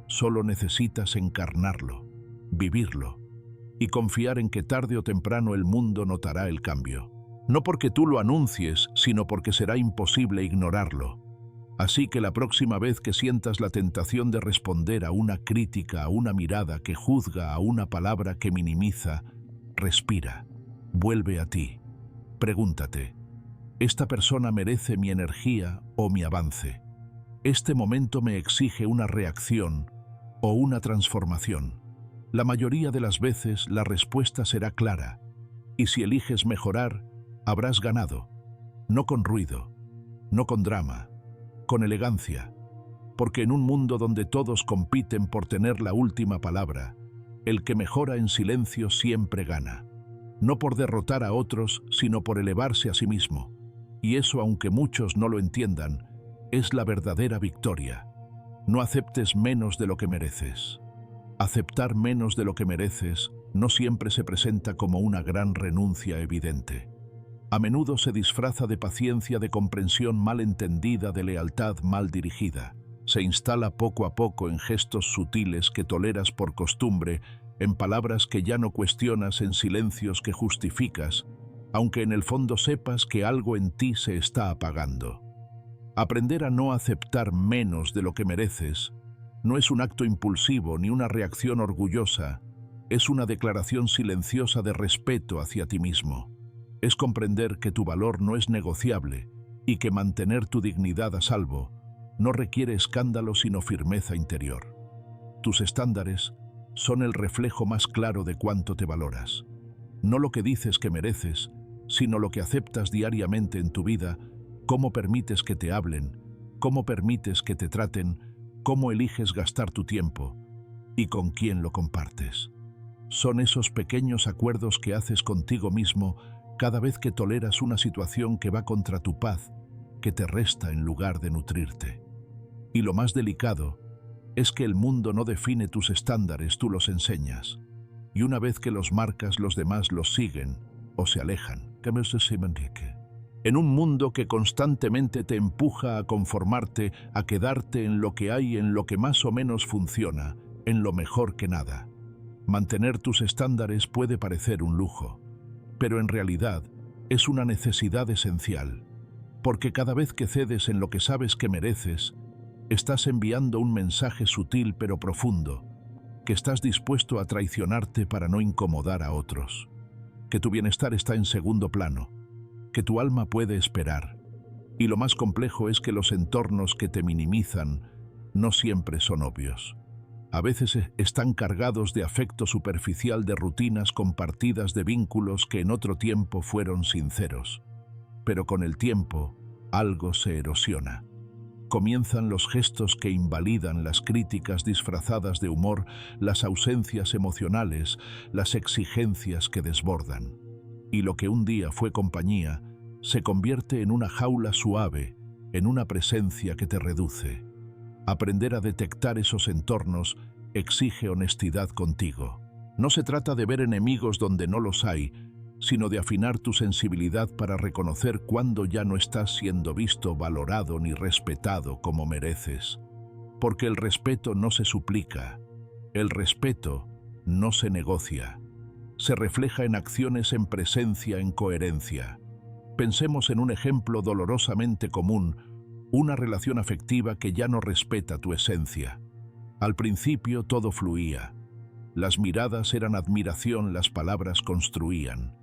solo necesitas encarnarlo, vivirlo y confiar en que tarde o temprano el mundo notará el cambio. No porque tú lo anuncies, sino porque será imposible ignorarlo. Así que la próxima vez que sientas la tentación de responder a una crítica, a una mirada que juzga, a una palabra que minimiza, respira, vuelve a ti. Pregúntate, ¿esta persona merece mi energía o mi avance? ¿Este momento me exige una reacción o una transformación? La mayoría de las veces la respuesta será clara, y si eliges mejorar, habrás ganado, no con ruido, no con drama, con elegancia, porque en un mundo donde todos compiten por tener la última palabra, el que mejora en silencio siempre gana, no por derrotar a otros, sino por elevarse a sí mismo. Y eso, aunque muchos no lo entiendan, es la verdadera victoria. No aceptes menos de lo que mereces. Aceptar menos de lo que mereces no siempre se presenta como una gran renuncia evidente. A menudo se disfraza de paciencia, de comprensión mal entendida, de lealtad mal dirigida. Se instala poco a poco en gestos sutiles que toleras por costumbre, en palabras que ya no cuestionas, en silencios que justificas, aunque en el fondo sepas que algo en ti se está apagando. Aprender a no aceptar menos de lo que mereces no es un acto impulsivo ni una reacción orgullosa, es una declaración silenciosa de respeto hacia ti mismo. Es comprender que tu valor no es negociable y que mantener tu dignidad a salvo no requiere escándalo sino firmeza interior. Tus estándares son el reflejo más claro de cuánto te valoras. No lo que dices que mereces, sino lo que aceptas diariamente en tu vida, cómo permites que te hablen, cómo permites que te traten, cómo eliges gastar tu tiempo y con quién lo compartes. Son esos pequeños acuerdos que haces contigo mismo cada vez que toleras una situación que va contra tu paz, que te resta en lugar de nutrirte. Y lo más delicado es que el mundo no define tus estándares, tú los enseñas. Y una vez que los marcas, los demás los siguen o se alejan. En un mundo que constantemente te empuja a conformarte, a quedarte en lo que hay, en lo que más o menos funciona, en lo mejor que nada. Mantener tus estándares puede parecer un lujo, pero en realidad es una necesidad esencial, porque cada vez que cedes en lo que sabes que mereces, estás enviando un mensaje sutil pero profundo, que estás dispuesto a traicionarte para no incomodar a otros, que tu bienestar está en segundo plano, que tu alma puede esperar, y lo más complejo es que los entornos que te minimizan no siempre son obvios. A veces están cargados de afecto superficial, de rutinas compartidas, de vínculos que en otro tiempo fueron sinceros. Pero con el tiempo, algo se erosiona. Comienzan los gestos que invalidan las críticas disfrazadas de humor, las ausencias emocionales, las exigencias que desbordan. Y lo que un día fue compañía se convierte en una jaula suave, en una presencia que te reduce. Aprender a detectar esos entornos exige honestidad contigo. No se trata de ver enemigos donde no los hay, sino de afinar tu sensibilidad para reconocer cuándo ya no estás siendo visto, valorado ni respetado como mereces. Porque el respeto no se suplica, el respeto no se negocia, se refleja en acciones, en presencia, en coherencia. Pensemos en un ejemplo dolorosamente común, una relación afectiva que ya no respeta tu esencia. Al principio todo fluía. Las miradas eran admiración, las palabras construían.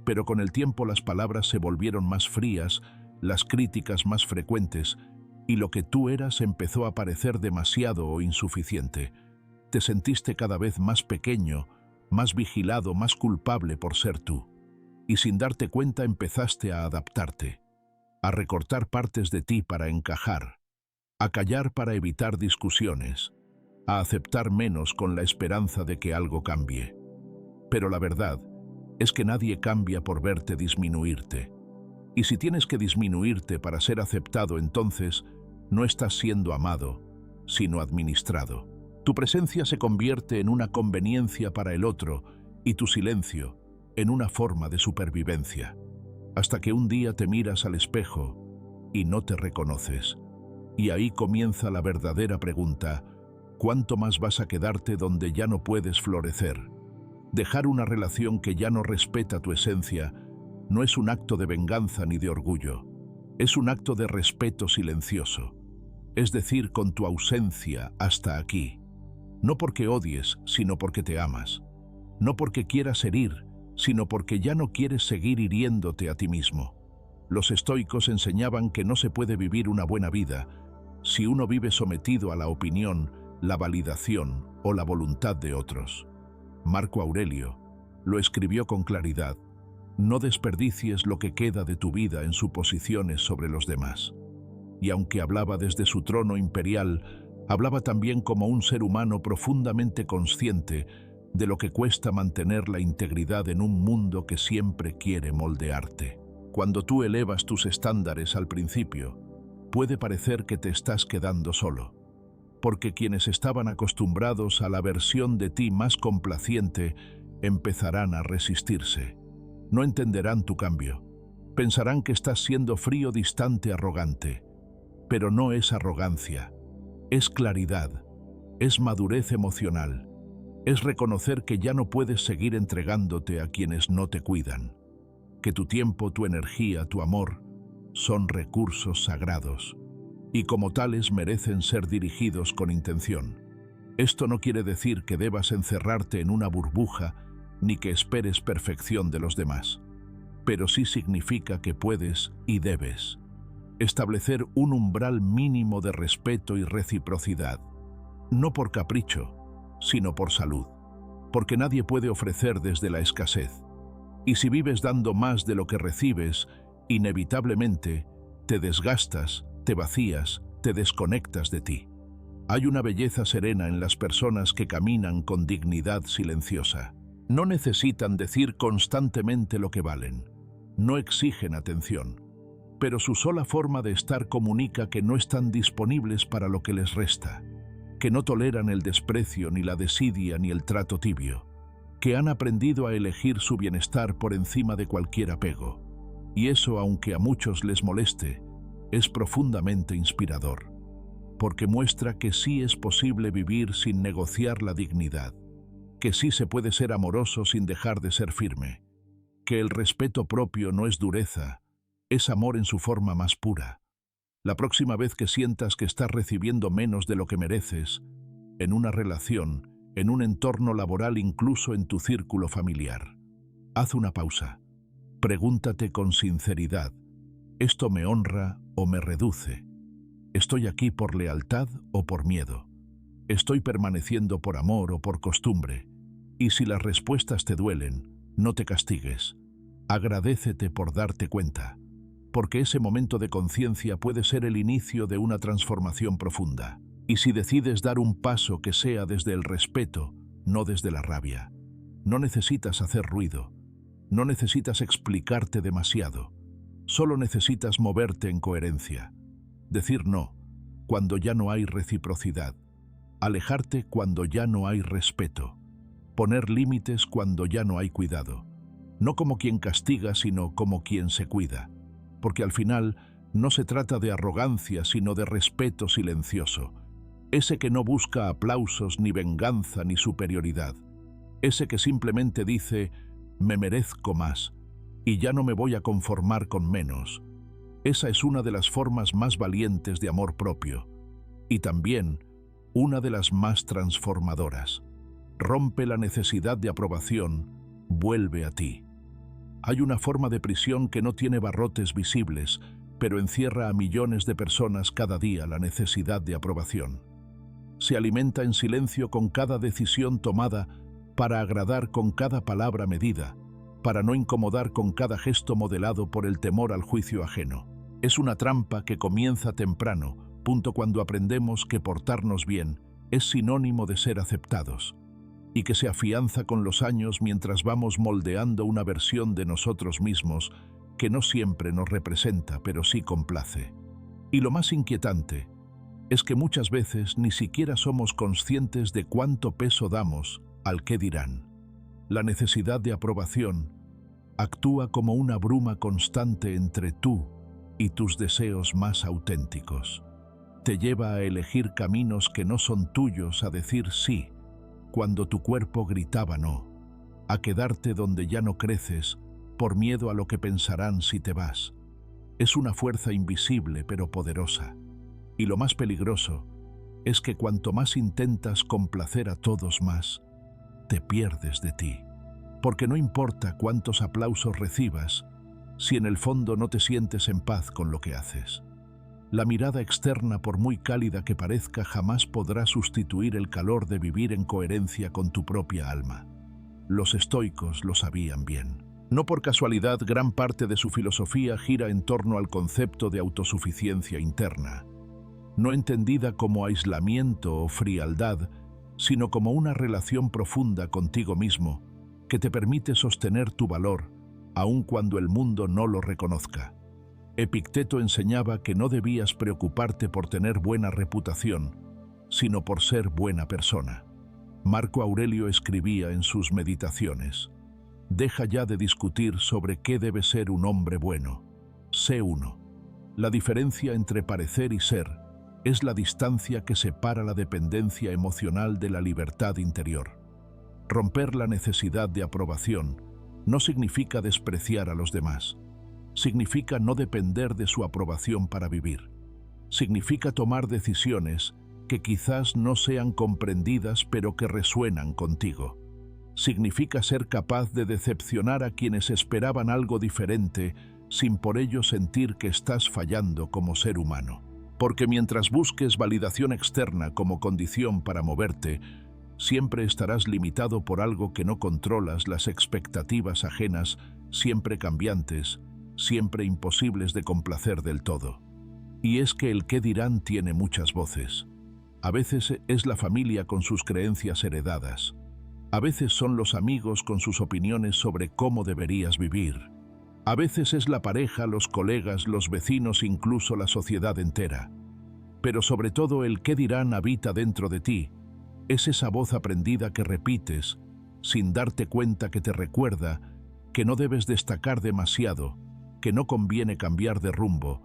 Pero con el tiempo las palabras se volvieron más frías, las críticas más frecuentes, y lo que tú eras empezó a parecer demasiado o insuficiente. Te sentiste cada vez más pequeño, más vigilado, más culpable por ser tú. Y sin darte cuenta empezaste a adaptarte, a recortar partes de ti para encajar, a callar para evitar discusiones, a aceptar menos con la esperanza de que algo cambie. Pero la verdad es que nadie cambia por verte disminuirte. Y si tienes que disminuirte para ser aceptado, entonces no estás siendo amado, sino administrado. Tu presencia se convierte en una conveniencia para el otro y tu silencio en una forma de supervivencia. Hasta que un día te miras al espejo y no te reconoces. Y ahí comienza la verdadera pregunta: ¿cuánto más vas a quedarte donde ya no puedes florecer? Dejar una relación que ya no respeta tu esencia no es un acto de venganza ni de orgullo. Es un acto de respeto silencioso. Es decir, con tu ausencia hasta aquí. No porque odies, sino porque te amas. No porque quieras herir, sino porque ya no quieres seguir hiriéndote a ti mismo. Los estoicos enseñaban que no se puede vivir una buena vida si uno vive sometido a la opinión, la validación o la voluntad de otros. Marco Aurelio lo escribió con claridad: no desperdicies lo que queda de tu vida en suposiciones sobre los demás. Y aunque hablaba desde su trono imperial, hablaba también como un ser humano profundamente consciente de lo que cuesta mantener la integridad en un mundo que siempre quiere moldearte. Cuando tú elevas tus estándares al principio, puede parecer que te estás quedando solo, porque quienes estaban acostumbrados a la versión de ti más complaciente empezarán a resistirse. No entenderán tu cambio. Pensarán que estás siendo frío, distante, arrogante. Pero no es arrogancia. Es claridad. Es madurez emocional. Es reconocer que ya no puedes seguir entregándote a quienes no te cuidan. Que tu tiempo, tu energía, tu amor son recursos sagrados, y como tales merecen ser dirigidos con intención. Esto no quiere decir que debas encerrarte en una burbuja ni que esperes perfección de los demás, pero sí significa que puedes y debes establecer un umbral mínimo de respeto y reciprocidad, no por capricho, sino por salud, porque nadie puede ofrecer desde la escasez. Y si vives dando más de lo que recibes, inevitablemente te desgastas, te vacías, te desconectas de ti. Hay una belleza serena en las personas que caminan con dignidad silenciosa. No necesitan decir constantemente lo que valen. No exigen atención. Pero su sola forma de estar comunica que no están disponibles para lo que les resta, que no toleran el desprecio, ni la desidia, ni el trato tibio, que han aprendido a elegir su bienestar por encima de cualquier apego. Y eso, aunque a muchos les moleste, es profundamente inspirador, porque muestra que sí es posible vivir sin negociar la dignidad, que sí se puede ser amoroso sin dejar de ser firme, que el respeto propio no es dureza, es amor en su forma más pura. La próxima vez que sientas que estás recibiendo menos de lo que mereces, en una relación, en un entorno laboral, incluso en tu círculo familiar, haz una pausa. Pregúntate con sinceridad: ¿esto me honra o me reduce? ¿Estoy aquí por lealtad o por miedo? ¿Estoy permaneciendo por amor o por costumbre? Y si las respuestas te duelen, no te castigues. Agradécete por darte cuenta. porque ese momento de conciencia puede ser el inicio de una transformación profunda. Y si decides dar un paso que sea desde el respeto, no desde la rabia, no necesitas hacer ruido, no necesitas explicarte demasiado, solo necesitas moverte en coherencia, decir no cuando ya no hay reciprocidad, alejarte cuando ya no hay respeto, poner límites cuando ya no hay cuidado, no como quien castiga, sino como quien se cuida, porque al final no se trata de arrogancia, sino de respeto silencioso, ese que no busca aplausos, ni venganza, ni superioridad, ese que simplemente dice, me merezco más, y ya no me voy a conformar con menos. Esa es una de las formas más valientes de amor propio, y también una de las más transformadoras. Rompe la necesidad de aprobación, vuelve a ti. Hay una forma de prisión que no tiene barrotes visibles, pero encierra a millones de personas cada día la necesidad de aprobación. Se alimenta en silencio con cada decisión tomada, para agradar con cada palabra medida, para no incomodar con cada gesto modelado por el temor al juicio ajeno. Es una trampa que comienza temprano, punto cuando aprendemos que portarnos bien es sinónimo de ser aceptados, y que se afianza con los años mientras vamos moldeando una versión de nosotros mismos que no siempre nos representa, pero sí complace. Y lo más inquietante es que muchas veces ni siquiera somos conscientes de cuánto peso damos al qué dirán. La necesidad de aprobación actúa como una bruma constante entre tú y tus deseos más auténticos. Te lleva a elegir caminos que no son tuyos, a decir sí cuando tu cuerpo gritaba no, a quedarte donde ya no creces por miedo a lo que pensarán si te vas. Es una fuerza invisible pero poderosa. Y lo más peligroso es que cuanto más intentas complacer a todos más, te pierdes de ti. Porque no importa cuántos aplausos recibas, si en el fondo no te sientes en paz con lo que haces. La mirada externa, por muy cálida que parezca, jamás podrá sustituir el calor de vivir en coherencia con tu propia alma. Los estoicos lo sabían bien. No por casualidad, gran parte de su filosofía gira en torno al concepto de autosuficiencia interna, no entendida como aislamiento o frialdad, sino como una relación profunda contigo mismo que te permite sostener tu valor, aun cuando el mundo no lo reconozca. Epicteto enseñaba que no debías preocuparte por tener buena reputación, sino por ser buena persona. Marco Aurelio escribía en sus meditaciones: deja ya de discutir sobre qué debe ser un hombre bueno. Sé uno. La diferencia entre parecer y ser es la distancia que separa la dependencia emocional de la libertad interior. Romper la necesidad de aprobación no significa despreciar a los demás. Significa no depender de su aprobación para vivir. Significa tomar decisiones que quizás no sean comprendidas pero que resuenan contigo. Significa ser capaz de decepcionar a quienes esperaban algo diferente sin por ello sentir que estás fallando como ser humano. Porque mientras busques validación externa como condición para moverte, siempre estarás limitado por algo que no controlas, las expectativas ajenas, siempre cambiantes, siempre imposibles de complacer del todo. Y es que el qué dirán tiene muchas voces. A veces es la familia con sus creencias heredadas. A veces son los amigos con sus opiniones sobre cómo deberías vivir. A veces es la pareja, los colegas, los vecinos, incluso la sociedad entera. Pero sobre todo el qué dirán habita dentro de ti. Es esa voz aprendida que repites, sin darte cuenta, que te recuerda que no debes destacar demasiado, que no conviene cambiar de rumbo,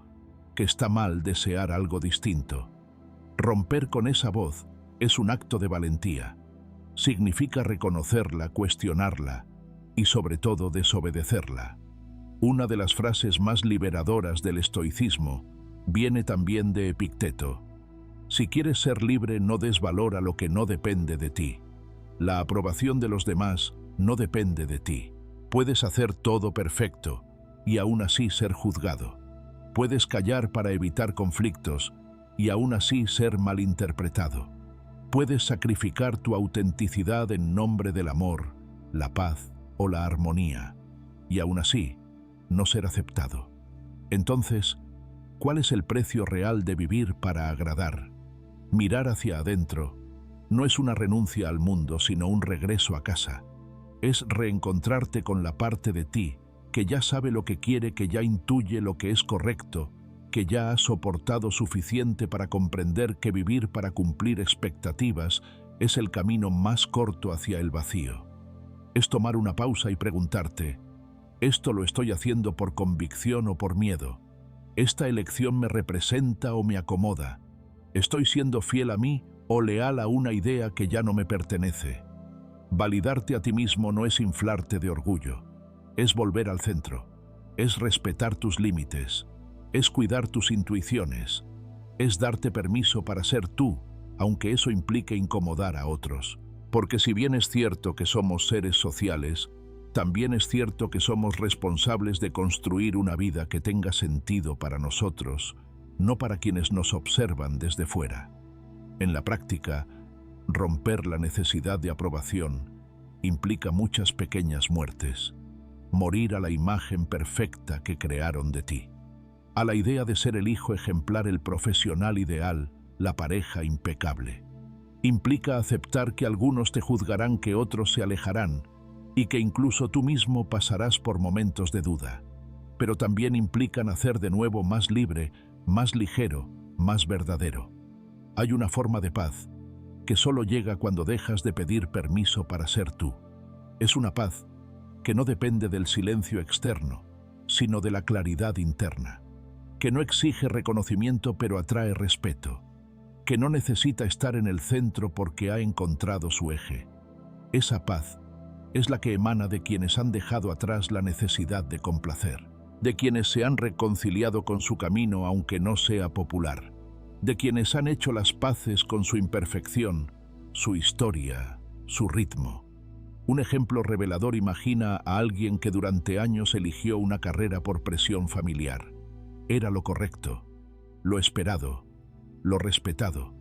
que está mal desear algo distinto. Romper con esa voz es un acto de valentía. Significa reconocerla, cuestionarla y sobre todo desobedecerla. Una de las frases más liberadoras del estoicismo viene también de Epicteto: si quieres ser libre, no des valor a lo que no depende de ti. La aprobación de los demás no depende de ti. Puedes hacer todo perfecto y aún así ser juzgado. Puedes callar para evitar conflictos y aún así ser malinterpretado. Puedes sacrificar tu autenticidad en nombre del amor, la paz o la armonía y aún así no ser aceptado. Entonces, ¿cuál es el precio real de vivir para agradar? Mirar hacia adentro no es una renuncia al mundo, sino un regreso a casa. Es reencontrarte con la parte de ti que ya sabe lo que quiere, que ya intuye lo que es correcto, que ya ha soportado suficiente para comprender que vivir para cumplir expectativas es el camino más corto hacia el vacío. Es tomar una pausa y preguntarte, ¿esto lo estoy haciendo por convicción o por miedo? ¿Esta elección me representa o me acomoda? ¿Estoy siendo fiel a mí o leal a una idea que ya no me pertenece? Validarte a ti mismo no es inflarte de orgullo, es volver al centro, es respetar tus límites, es cuidar tus intuiciones, es darte permiso para ser tú, aunque eso implique incomodar a otros. Porque si bien es cierto que somos seres sociales, también es cierto que somos responsables de construir una vida que tenga sentido para nosotros, no para quienes nos observan desde fuera. En la práctica, romper la necesidad de aprobación implica muchas pequeñas muertes. Morir a la imagen perfecta que crearon de ti. A la idea de ser el hijo ejemplar, el profesional ideal, la pareja impecable. Implica aceptar que algunos te juzgarán, que otros se alejarán y que incluso tú mismo pasarás por momentos de duda. Pero también implica nacer de nuevo más libre, más ligero, más verdadero. Hay una forma de paz que solo llega cuando dejas de pedir permiso para ser tú. Es una paz que no depende del silencio externo, sino de la claridad interna, que no exige reconocimiento pero atrae respeto, que no necesita estar en el centro porque ha encontrado su eje. Esa paz es la que emana de quienes han dejado atrás la necesidad de complacer, de quienes se han reconciliado con su camino aunque no sea popular, de quienes han hecho las paces con su imperfección, su historia, su ritmo. Un ejemplo revelador: imagina a alguien que durante años eligió una carrera por presión familiar. Era lo correcto, lo esperado, lo respetado,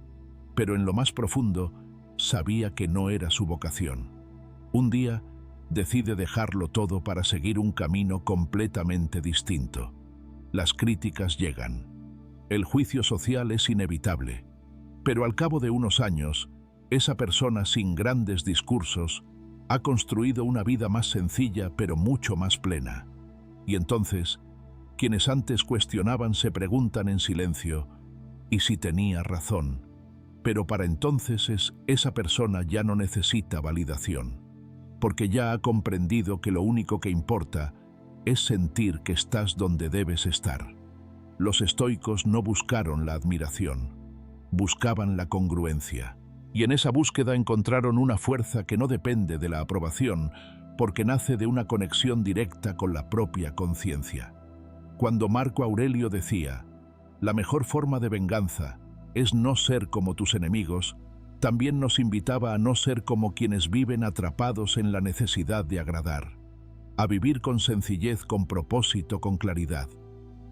pero en lo más profundo sabía que no era su vocación. Un día decide dejarlo todo para seguir un camino completamente distinto. Las críticas llegan. El juicio social es inevitable, pero al cabo de unos años, esa persona sin grandes discursos ha construido una vida más sencilla pero mucho más plena. Y entonces, quienes antes cuestionaban se preguntan en silencio, ¿y si tenía razón? Pero para entonces esa persona ya no necesita validación, porque ya ha comprendido que lo único que importa es sentir que estás donde debes estar. Los estoicos no buscaron la admiración, buscaban la congruencia. Y en esa búsqueda encontraron una fuerza que no depende de la aprobación, porque nace de una conexión directa con la propia conciencia. Cuando Marco Aurelio decía, la mejor forma de venganza es no ser como tus enemigos, también nos invitaba a no ser como quienes viven atrapados en la necesidad de agradar, a vivir con sencillez, con propósito, con claridad.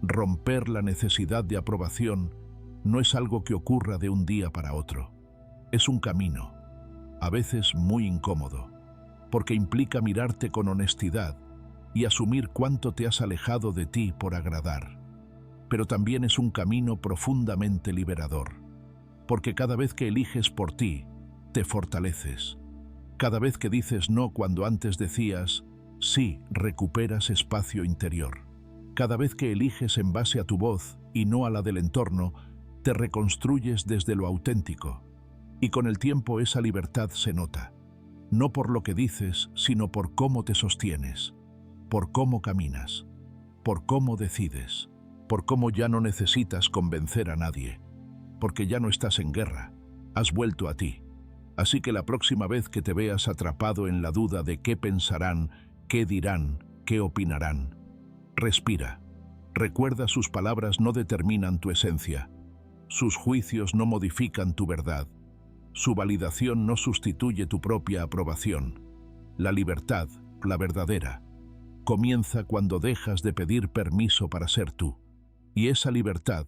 Romper la necesidad de aprobación no es algo que ocurra de un día para otro. Es un camino, a veces muy incómodo, porque implica mirarte con honestidad y asumir cuánto te has alejado de ti por agradar. Pero también es un camino profundamente liberador, porque cada vez que eliges por ti, te fortaleces. Cada vez que dices no cuando antes decías sí, recuperas espacio interior. Cada vez que eliges en base a tu voz y no a la del entorno, te reconstruyes desde lo auténtico. Y con el tiempo esa libertad se nota, no por lo que dices, sino por cómo te sostienes, por cómo caminas, por cómo decides, por cómo ya no necesitas convencer a nadie, porque ya no estás en guerra, has vuelto a ti. Así que la próxima vez que te veas atrapado en la duda de qué pensarán, qué dirán, qué opinarán, respira. Recuerda, sus palabras no determinan tu esencia, sus juicios no modifican tu verdad. Su validación no sustituye tu propia aprobación. La libertad, la verdadera, comienza cuando dejas de pedir permiso para ser tú. Y esa libertad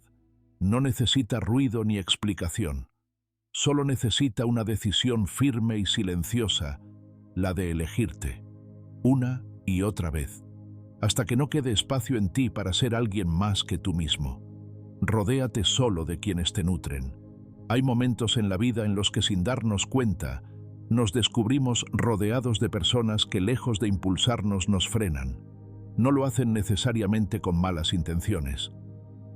no necesita ruido ni explicación. Solo necesita una decisión firme y silenciosa, la de elegirte, una y otra vez. hasta que no quede espacio en ti para ser alguien más que tú mismo. Rodéate solo de quienes te nutren. Hay momentos en la vida en los que, sin darnos cuenta, nos descubrimos rodeados de personas que, lejos de impulsarnos, nos frenan. No lo hacen necesariamente con malas intenciones.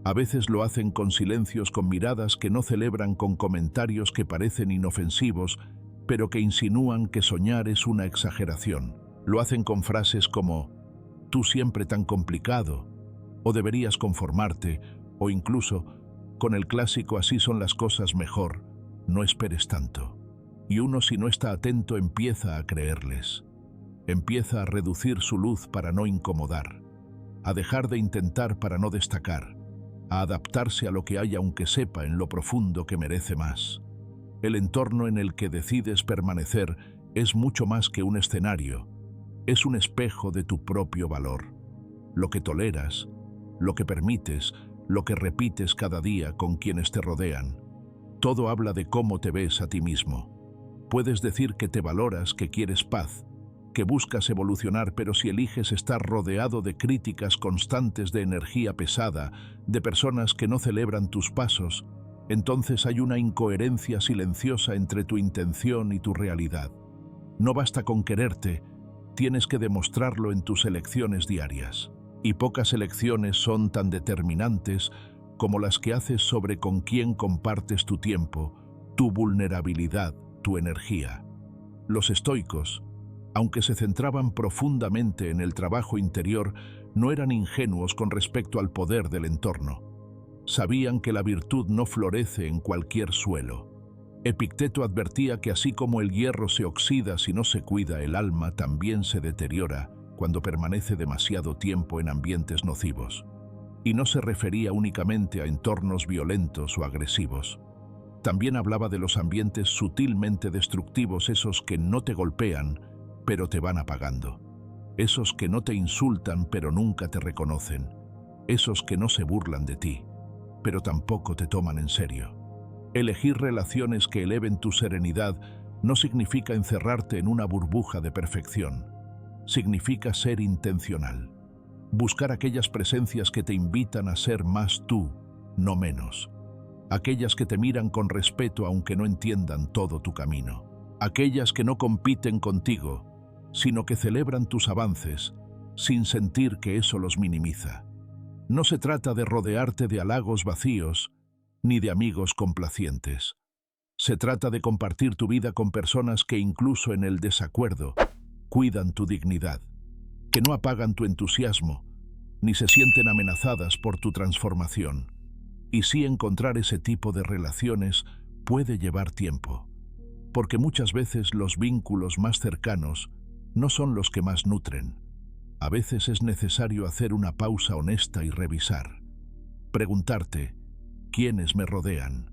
A veces lo hacen con silencios, con miradas que no celebran, con comentarios que parecen inofensivos, pero que insinúan que soñar es una exageración. Lo hacen con frases como «tú siempre tan complicado», o «deberías conformarte», o incluso con el clásico «así son las cosas mejor, no esperes tanto». Y uno, si no está atento, empieza a creerles. Empieza a reducir su luz para no incomodar, a dejar de intentar para no destacar, a adaptarse a lo que hay aunque sepa en lo profundo que merece más. El entorno en el que decides permanecer es mucho más que un escenario, es un espejo de tu propio valor. Lo que toleras, lo que permites, lo que repites cada día con quienes te rodean, todo habla de cómo te ves a ti mismo. Puedes decir que te valoras, que quieres paz, que buscas evolucionar, pero si eliges estar rodeado de críticas constantes, de energía pesada, de personas que no celebran tus pasos, entonces hay una incoherencia silenciosa entre tu intención y tu realidad. No basta con quererte, tienes que demostrarlo en tus elecciones diarias. Y pocas elecciones son tan determinantes como las que haces sobre con quién compartes tu tiempo, tu vulnerabilidad, tu energía. Los estoicos, aunque se centraban profundamente en el trabajo interior, no eran ingenuos con respecto al poder del entorno. Sabían que la virtud no florece en cualquier suelo. Epicteto advertía que así como el hierro se oxida si no se cuida, el alma también se deteriora cuando permanece demasiado tiempo en ambientes nocivos. Y no se refería únicamente a entornos violentos o agresivos. También hablaba de los ambientes sutilmente destructivos, esos que no te golpean, pero te van apagando. Esos que no te insultan, pero nunca te reconocen. Esos que no se burlan de ti, pero tampoco te toman en serio. Elegir relaciones que eleven tu serenidad no significa encerrarte en una burbuja de perfección. Significa ser intencional. Buscar aquellas presencias que te invitan a ser más tú, no menos. Aquellas que te miran con respeto aunque no entiendan todo tu camino. Aquellas que no compiten contigo, sino que celebran tus avances, sin sentir que eso los minimiza. No se trata de rodearte de halagos vacíos, ni de amigos complacientes. Se trata de compartir tu vida con personas que incluso en el desacuerdo cuidan tu dignidad, que no apagan tu entusiasmo, ni se sienten amenazadas por tu transformación. Y sí, encontrar ese tipo de relaciones puede llevar tiempo, porque muchas veces los vínculos más cercanos no son los que más nutren. A veces es necesario hacer una pausa honesta y revisar. Preguntarte, ¿quiénes me rodean?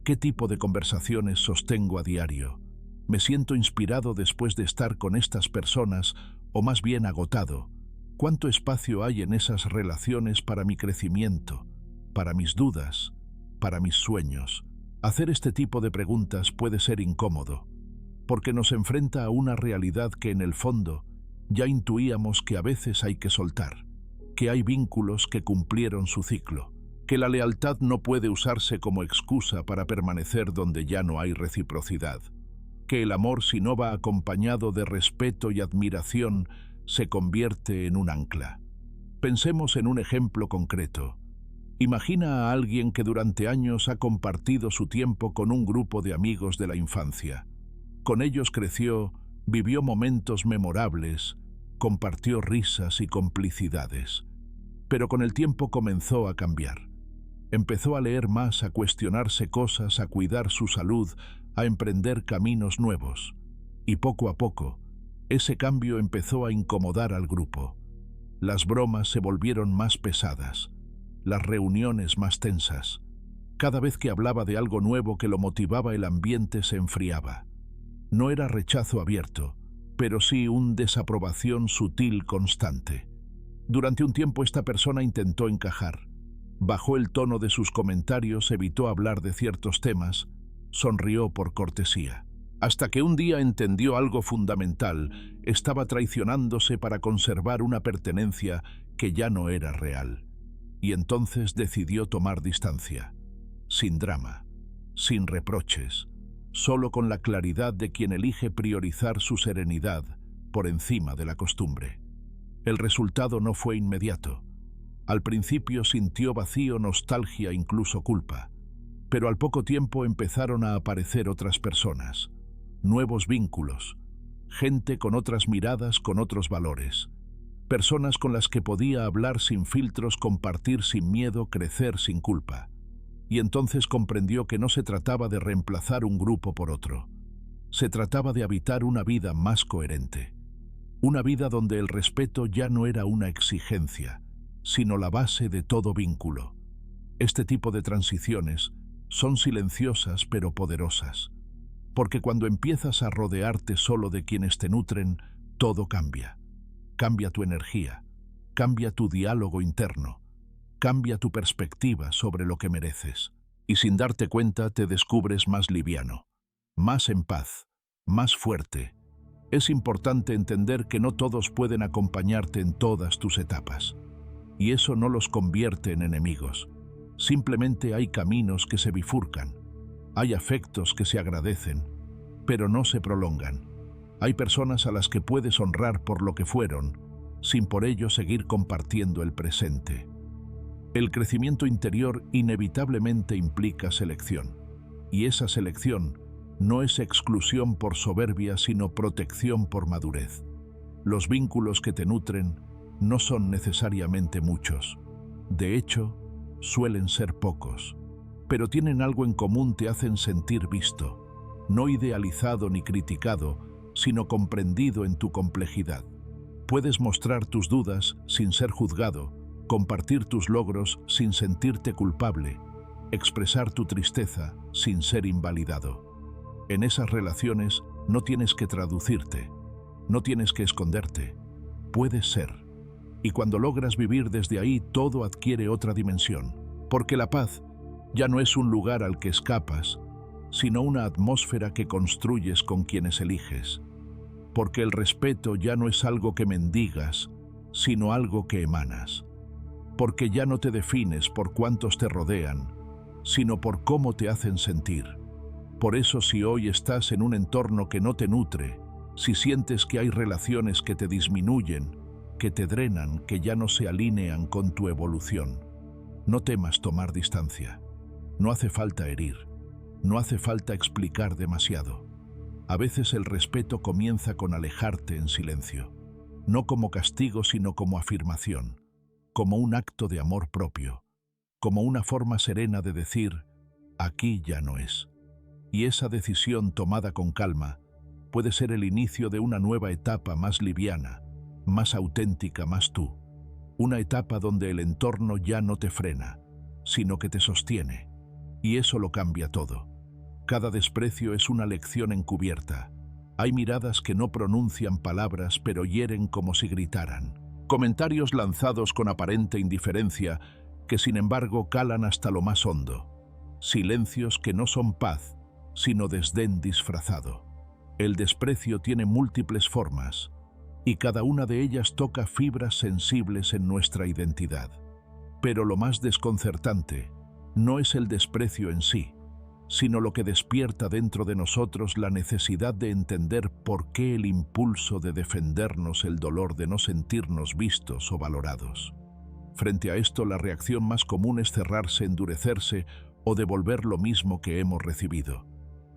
¿Qué tipo de conversaciones sostengo a diario? ¿Me siento inspirado después de estar con estas personas o más bien agotado? ¿Cuánto espacio hay en esas relaciones para mi crecimiento, para mis dudas, para mis sueños? Hacer este tipo de preguntas puede ser incómodo, porque nos enfrenta a una realidad que en el fondo ya intuíamos que a veces hay que soltar, que hay vínculos que cumplieron su ciclo, que la lealtad no puede usarse como excusa para permanecer donde ya no hay reciprocidad, que el amor, si no va acompañado de respeto y admiración, se convierte en un ancla. Pensemos en un ejemplo concreto. Imagina a alguien que durante años ha compartido su tiempo con un grupo de amigos de la infancia. Con ellos creció, vivió momentos memorables, compartió risas y complicidades. Pero con el tiempo comenzó a cambiar. Empezó a leer más, a cuestionarse cosas, a cuidar su salud, a emprender caminos nuevos. Y poco a poco, ese cambio empezó a incomodar al grupo. Las bromas se volvieron más pesadas, las reuniones más tensas. Cada vez que hablaba de algo nuevo que lo motivaba, el ambiente se enfriaba. No era rechazo abierto, pero sí una desaprobación sutil constante. Durante un tiempo esta persona intentó encajar. Bajó el tono de sus comentarios, evitó hablar de ciertos temas, sonrió por cortesía. hasta que un día entendió algo fundamental: estaba traicionándose para conservar una pertenencia que ya no era real. Y entonces decidió tomar distancia, sin drama, sin reproches, solo con la claridad de quien elige priorizar su serenidad por encima de la costumbre. El resultado no fue inmediato. Al principio sintió vacío, nostalgia, incluso culpa. Pero al poco tiempo empezaron a aparecer otras personas, nuevos vínculos, gente con otras miradas, con otros valores, personas con las que podía hablar sin filtros, compartir sin miedo, crecer sin culpa. Y entonces comprendió que no se trataba de reemplazar un grupo por otro. Se trataba de habitar una vida más coherente. Una vida donde el respeto ya no era una exigencia, sino la base de todo vínculo. Este tipo de transiciones son silenciosas pero poderosas, porque cuando empiezas a rodearte solo de quienes te nutren, todo cambia. Cambia tu energía, cambia tu diálogo interno, cambia tu perspectiva sobre lo que mereces. Y sin darte cuenta te descubres más liviano, más en paz, más fuerte. Es importante entender que no todos pueden acompañarte en todas tus etapas. Y eso no los convierte en enemigos. Simplemente hay caminos que se bifurcan. Hay afectos que se agradecen, pero no se prolongan. Hay personas a las que puedes honrar por lo que fueron, sin por ello seguir compartiendo el presente. El crecimiento interior inevitablemente implica selección. Y esa selección no es exclusión por soberbia, sino protección por madurez. Los vínculos que te nutren no son necesariamente muchos. De hecho, suelen ser pocos. Pero tienen algo en común: te hacen sentir visto, no idealizado ni criticado, sino comprendido en tu complejidad. Puedes mostrar tus dudas sin ser juzgado, compartir tus logros sin sentirte culpable, expresar tu tristeza sin ser invalidado. En esas relaciones no tienes que traducirte, no tienes que esconderte, puedes ser. Y cuando logras vivir desde ahí, todo adquiere otra dimensión, porque la paz ya no es un lugar al que escapas, sino una atmósfera que construyes con quienes eliges. Porque el respeto ya no es algo que mendigas, sino algo que emanas. Porque ya no te defines por cuántos te rodean, sino por cómo te hacen sentir. Por eso, si hoy estás en un entorno que no te nutre, si sientes que hay relaciones que te disminuyen, que te drenan, que ya no se alinean con tu evolución, no temas tomar distancia. No hace falta herir, no hace falta explicar demasiado. A veces el respeto comienza con alejarte en silencio, no como castigo, sino como afirmación, como un acto de amor propio, como una forma serena de decir: aquí ya no es. Y esa decisión tomada con calma puede ser el inicio de una nueva etapa más liviana, más auténtica, más tú. Una etapa donde el entorno ya no te frena, sino que te sostiene. Y eso lo cambia todo. Cada desprecio es una lección encubierta. Hay miradas que no pronuncian palabras, pero hieren como si gritaran. Comentarios lanzados con aparente indiferencia, que sin embargo calan hasta lo más hondo. Silencios que no son paz, sino desdén disfrazado. El desprecio tiene múltiples formas, y cada una de ellas toca fibras sensibles en nuestra identidad. Pero lo más desconcertante no es el desprecio en sí, sino lo que despierta dentro de nosotros la necesidad de entender por qué, el impulso de defendernos, el dolor de no sentirnos vistos o valorados. Frente a esto, la reacción más común es cerrarse, endurecerse o devolver lo mismo que hemos recibido.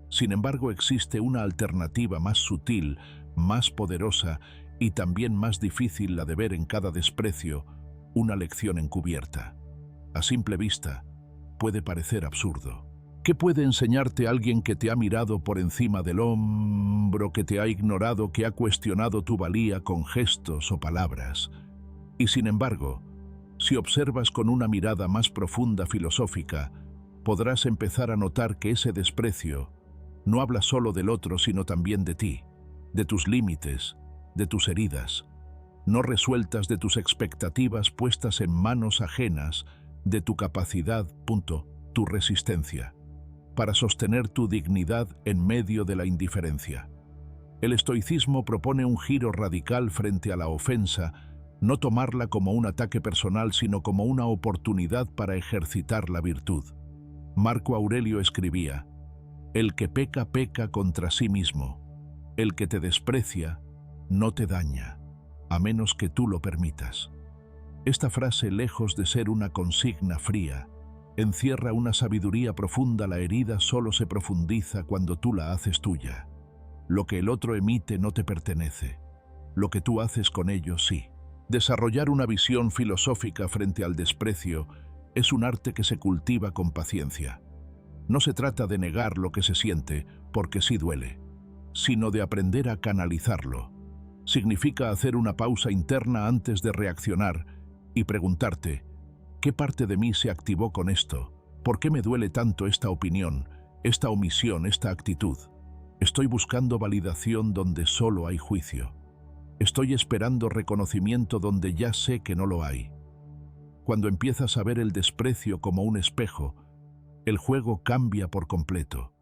Sin embargo, existe una alternativa más sutil, más poderosa y también más difícil, la de ver en cada desprecio una lección encubierta. A simple vista, puede parecer absurdo. ¿Qué puede enseñarte alguien que te ha mirado por encima del hombro, que te ha ignorado, que ha cuestionado tu valía con gestos o palabras? Y sin embargo, si observas con una mirada más profunda, filosófica, podrás empezar a notar que ese desprecio no habla solo del otro, sino también de ti, de tus límites, de tus heridas, no resueltas, de tus expectativas puestas en manos ajenas, de tu capacidad, tu resistencia. para sostener tu dignidad en medio de la indiferencia. El estoicismo propone un giro radical frente a la ofensa, no tomarla como un ataque personal, sino como una oportunidad para ejercitar la virtud. Marco Aurelio escribía: «El que peca, peca contra sí mismo. El que te desprecia, no te daña, a menos que tú lo permitas». Esta frase, lejos de ser una consigna fría, encierra una sabiduría profunda. La herida solo se profundiza cuando tú la haces tuya. Lo que el otro emite no te pertenece. Lo que tú haces con ello, sí. Desarrollar una visión filosófica frente al desprecio es un arte que se cultiva con paciencia. No se trata de negar lo que se siente, porque sí duele, sino de aprender a canalizarlo. Significa hacer una pausa interna antes de reaccionar y preguntarte: ¿qué parte de mí se activó con esto? ¿Por qué me duele tanto esta opinión, esta omisión, esta actitud? ¿Estoy buscando validación donde solo hay juicio? ¿Estoy esperando reconocimiento donde ya sé que no lo hay? Cuando empiezas a ver el desprecio como un espejo, el juego cambia por completo.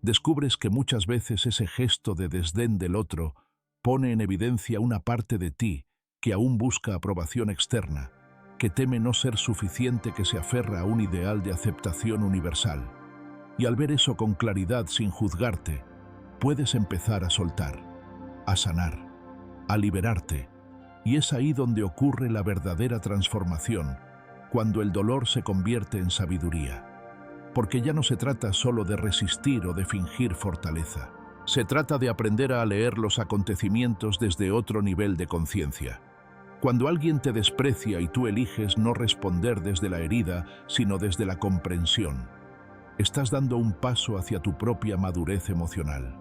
Descubres que muchas veces ese gesto de desdén del otro pone en evidencia una parte de ti que aún busca aprobación externa, que teme no ser suficiente, que se aferra a un ideal de aceptación universal. Y al ver eso con claridad, sin juzgarte, puedes empezar a soltar, a sanar, a liberarte. Y es ahí donde ocurre la verdadera transformación, cuando el dolor se convierte en sabiduría. Porque ya no se trata solo de resistir o de fingir fortaleza. Se trata de aprender a leer los acontecimientos desde otro nivel de conciencia. Cuando alguien te desprecia y tú eliges no responder desde la herida, sino desde la comprensión, estás dando un paso hacia tu propia madurez emocional.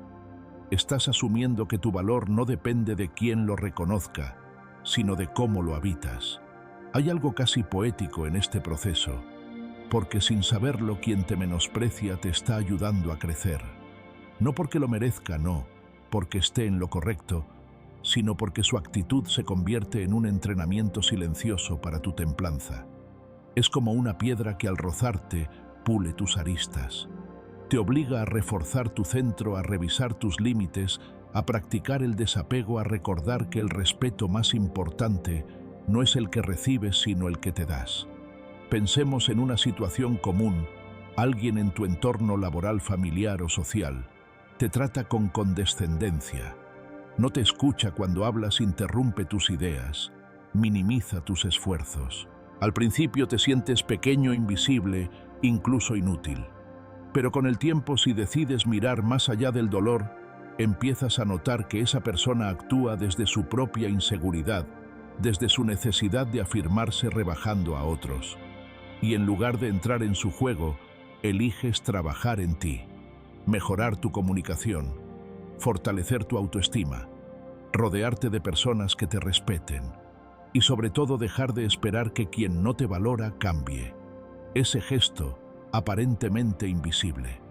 Estás asumiendo que tu valor no depende de quién lo reconozca, sino de cómo lo habitas. Hay algo casi poético en este proceso, porque sin saberlo, quien te menosprecia te está ayudando a crecer. No porque lo merezca, no, porque esté en lo correcto, sino porque su actitud se convierte en un entrenamiento silencioso para tu templanza. Es como una piedra que al rozarte pule tus aristas. Te obliga a reforzar tu centro, a revisar tus límites, a practicar el desapego, a recordar que el respeto más importante no es el que recibes, sino el que te das. Pensemos en una situación común. Alguien en tu entorno laboral, familiar o social te trata con condescendencia. No te escucha cuando hablas, interrumpe tus ideas, minimiza tus esfuerzos. Al principio te sientes pequeño, invisible, incluso inútil. Pero con el tiempo, si decides mirar más allá del dolor, empiezas a notar que esa persona actúa desde su propia inseguridad, desde su necesidad de afirmarse, rebajando a otros. Y en lugar de entrar en su juego, eliges trabajar en ti, mejorar tu comunicación, fortalecer tu autoestima, rodearte de personas que te respeten y sobre todo dejar de esperar que quien no te valora cambie. Ese gesto, aparentemente invisible,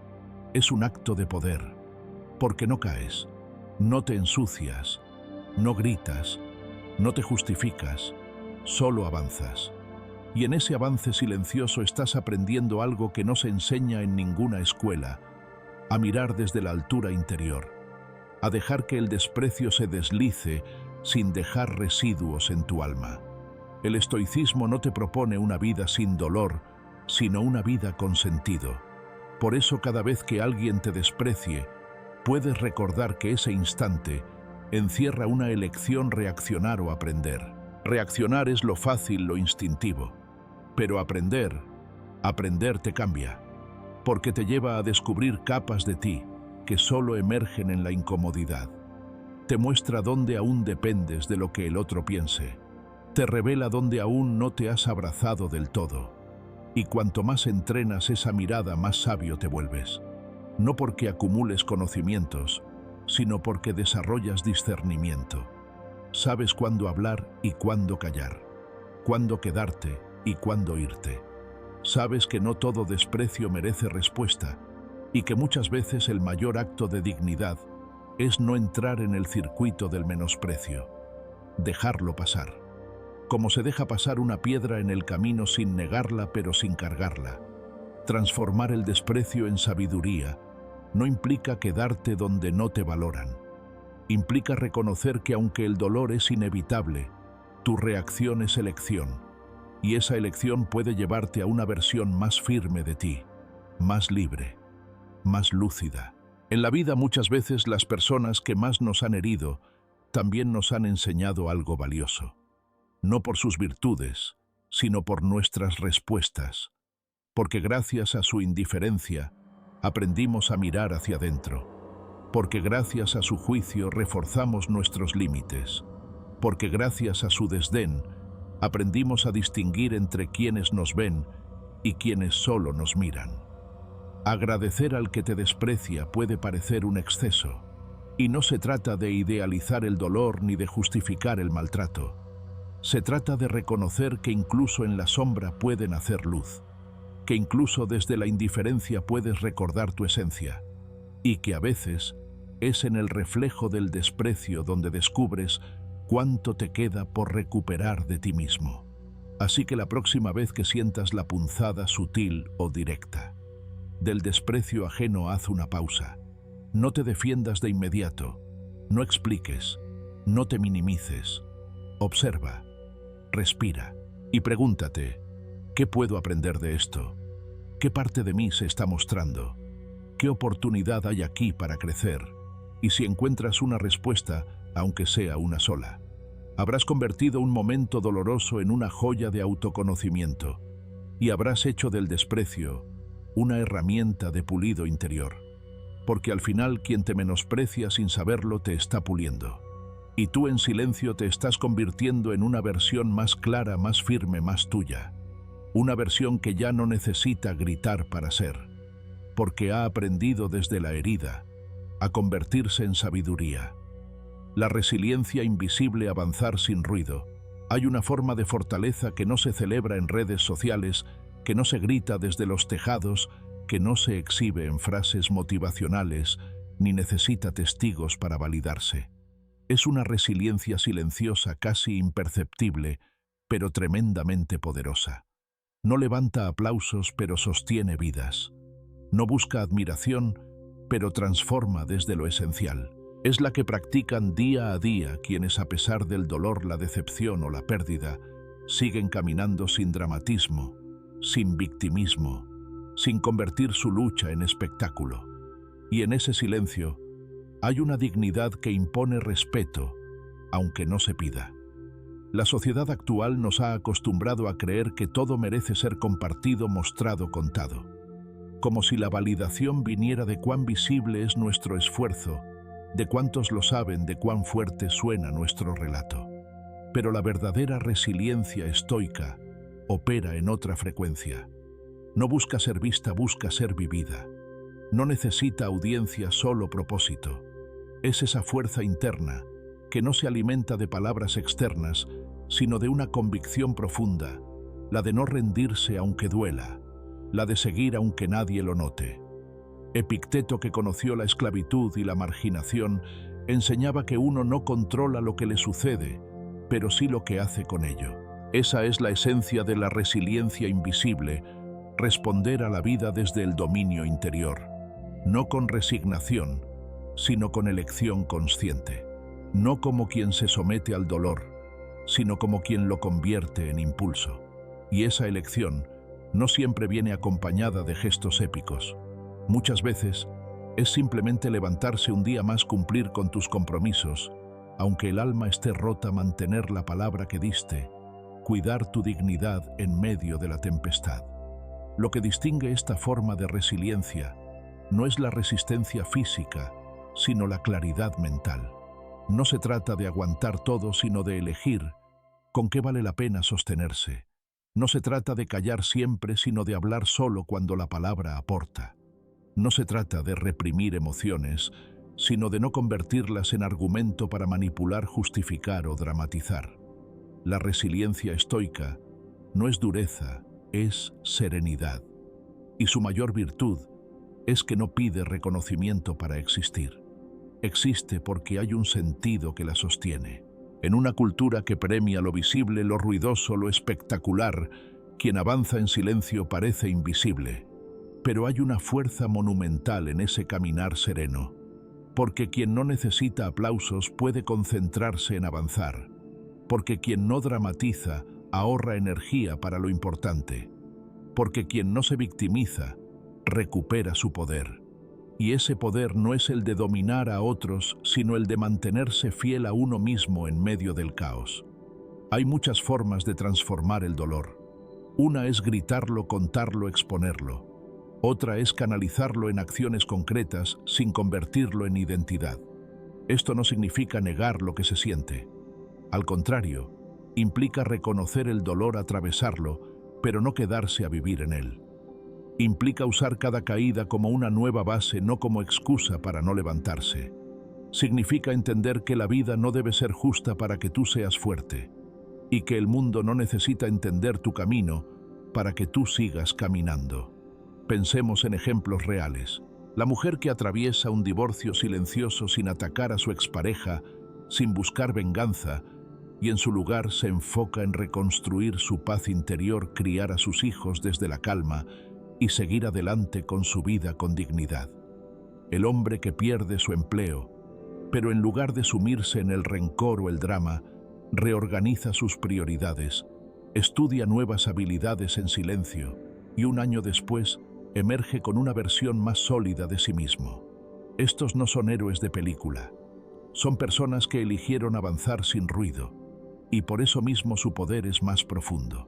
es un acto de poder, porque no caes, no te ensucias, no gritas, no te justificas, solo avanzas. Y en ese avance silencioso estás aprendiendo algo que no se enseña en ninguna escuela: a mirar desde la altura interior, a dejar que el desprecio se deslice sin dejar residuos en tu alma. El estoicismo no te propone una vida sin dolor, sino una vida con sentido. Por eso, cada vez que alguien te desprecie, puedes recordar que ese instante encierra una elección: reaccionar o aprender. Reaccionar es lo fácil, lo instintivo. Pero aprender te cambia, porque te lleva a descubrir capas de ti que solo emergen en la incomodidad. Te muestra dónde aún dependes de lo que el otro piense. Te revela dónde aún no te has abrazado del todo. Y cuanto más entrenas esa mirada, más sabio te vuelves. No porque acumules conocimientos, sino porque desarrollas discernimiento. Sabes cuándo hablar y cuándo callar, cuándo quedarte y cuándo irte. Sabes que no todo desprecio merece respuesta y que muchas veces el mayor acto de dignidad es no entrar en el circuito del menosprecio, dejarlo pasar, como se deja pasar una piedra en el camino sin negarla pero sin cargarla. Transformar el desprecio en sabiduría no implica quedarte donde no te valoran. Implica reconocer que aunque el dolor es inevitable, tu reacción es elección, y esa elección puede llevarte a una versión más firme de ti, más libre, más lúcida. En la vida muchas veces las personas que más nos han herido también nos han enseñado algo valioso, no por sus virtudes, sino por nuestras respuestas, porque gracias a su indiferencia aprendimos a mirar hacia adentro, porque gracias a su juicio reforzamos nuestros límites, porque gracias a su desdén aprendimos a distinguir entre quienes nos ven y quienes solo nos miran. Agradecer al que te desprecia puede parecer un exceso, y no se trata de idealizar el dolor ni de justificar el maltrato. Se trata de reconocer que incluso en la sombra puede nacer luz, que incluso desde la indiferencia puedes recordar tu esencia, y que a veces es en el reflejo del desprecio donde descubres cuánto te queda por recuperar de ti mismo. Así que la próxima vez que sientas la punzada sutil o directa del desprecio ajeno, haz una pausa. No te defiendas de inmediato, no expliques, no te minimices. Observa, respira y pregúntate, ¿qué puedo aprender de esto? ¿Qué parte de mí se está mostrando? ¿Qué oportunidad hay aquí para crecer? Y si encuentras una respuesta, aunque sea una sola, habrás convertido un momento doloroso en una joya de autoconocimiento y habrás hecho del desprecio una herramienta de pulido interior. Porque al final quien te menosprecia sin saberlo te está puliendo. Y tú en silencio te estás convirtiendo en una versión más clara, más firme, más tuya. Una versión que ya no necesita gritar para ser, porque ha aprendido desde la herida a convertirse en sabiduría. La resiliencia invisible, avanzar sin ruido. Hay una forma de fortaleza que no se celebra en redes sociales, que no se grita desde los tejados, que no se exhibe en frases motivacionales, ni necesita testigos para validarse. Es una resiliencia silenciosa, casi imperceptible, pero tremendamente poderosa. No levanta aplausos, pero sostiene vidas. No busca admiración, pero transforma desde lo esencial. Es la que practican día a día quienes, a pesar del dolor, la decepción o la pérdida, siguen caminando sin dramatismo, sin victimismo, sin convertir su lucha en espectáculo. Y en ese silencio hay una dignidad que impone respeto, aunque no se pida. La sociedad actual nos ha acostumbrado a creer que todo merece ser compartido, mostrado, contado, como si la validación viniera de cuán visible es nuestro esfuerzo, de cuántos lo saben, de cuán fuerte suena nuestro relato. Pero la verdadera resiliencia estoica opera en otra frecuencia. No busca ser vista, busca ser vivida. No necesita audiencia, solo propósito. Es esa fuerza interna que no se alimenta de palabras externas, sino de una convicción profunda, la de no rendirse aunque duela, la de seguir aunque nadie lo note. Epicteto, que conoció la esclavitud y la marginación, enseñaba que uno no controla lo que le sucede, pero sí lo que hace con ello. Esa es la esencia de la resiliencia invisible, responder a la vida desde el dominio interior, no con resignación, sino con elección consciente, no como quien se somete al dolor, sino como quien lo convierte en impulso. Y esa elección no siempre viene acompañada de gestos épicos. Muchas veces es simplemente levantarse un día más, cumplir con tus compromisos, aunque el alma esté rota, mantener la palabra que diste, cuidar tu dignidad en medio de la tempestad. Lo que distingue esta forma de resiliencia no es la resistencia física, sino la claridad mental. No se trata de aguantar todo, sino de elegir con qué vale la pena sostenerse. No se trata de callar siempre, sino de hablar solo cuando la palabra aporta. No se trata de reprimir emociones, sino de no convertirlas en argumento para manipular, justificar o dramatizar. La resiliencia estoica no es dureza, es serenidad. Y su mayor virtud es que no pide reconocimiento para existir. Existe porque hay un sentido que la sostiene. En una cultura que premia lo visible, lo ruidoso, lo espectacular, quien avanza en silencio parece invisible. Pero hay una fuerza monumental en ese caminar sereno, porque quien no necesita aplausos puede concentrarse en avanzar, porque quien no dramatiza ahorra energía para lo importante, porque quien no se victimiza recupera su poder. Y ese poder no es el de dominar a otros, sino el de mantenerse fiel a uno mismo en medio del caos. Hay muchas formas de transformar el dolor. Una es gritarlo, contarlo, exponerlo. Otra es canalizarlo en acciones concretas sin convertirlo en identidad. Esto no significa negar lo que se siente. Al contrario, implica reconocer el dolor, atravesarlo, pero no quedarse a vivir en él. Implica usar cada caída como una nueva base, no como excusa para no levantarse. Significa entender que la vida no debe ser justa para que tú seas fuerte, y que el mundo no necesita entender tu camino para que tú sigas caminando. Pensemos en ejemplos reales. La mujer que atraviesa un divorcio silencioso sin atacar a su expareja, sin buscar venganza, y en su lugar se enfoca en reconstruir su paz interior, criar a sus hijos desde la calma y seguir adelante con su vida con dignidad. El hombre que pierde su empleo, pero en lugar de sumirse en el rencor o el drama, reorganiza sus prioridades, estudia nuevas habilidades en silencio y un año después emerge con una versión más sólida de sí mismo. Estos no son héroes de película, son personas que eligieron avanzar sin ruido, y por eso mismo su poder es más profundo.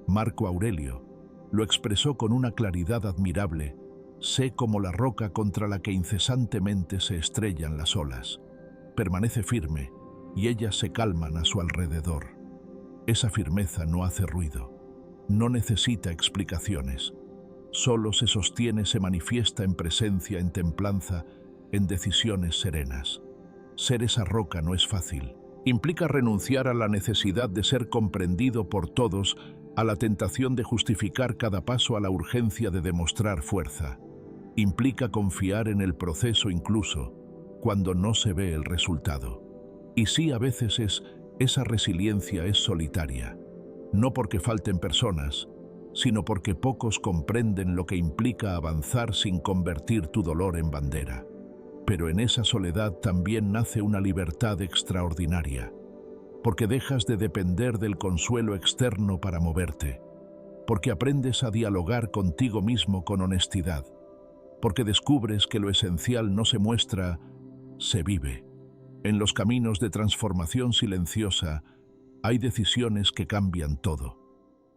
Marco Aurelio lo expresó con una claridad admirable: sé como la roca contra la que incesantemente se estrellan las olas. Permanece firme, y ellas se calman a su alrededor. Esa firmeza no hace ruido, no necesita explicaciones. Solo se sostiene, se manifiesta en presencia, en templanza, en decisiones serenas. Ser esa roca no es fácil. Implica renunciar a la necesidad de ser comprendido por todos, a la tentación de justificar cada paso, a la urgencia de demostrar fuerza. Implica confiar en el proceso incluso cuando no se ve el resultado. Y sí, a veces esa resiliencia es solitaria, no porque falten personas, sino porque pocos comprenden lo que implica avanzar sin convertir tu dolor en bandera. Pero en esa soledad también nace una libertad extraordinaria, porque dejas de depender del consuelo externo para moverte, porque aprendes a dialogar contigo mismo con honestidad, porque descubres que lo esencial no se muestra, se vive. En los caminos de transformación silenciosa hay decisiones que cambian todo.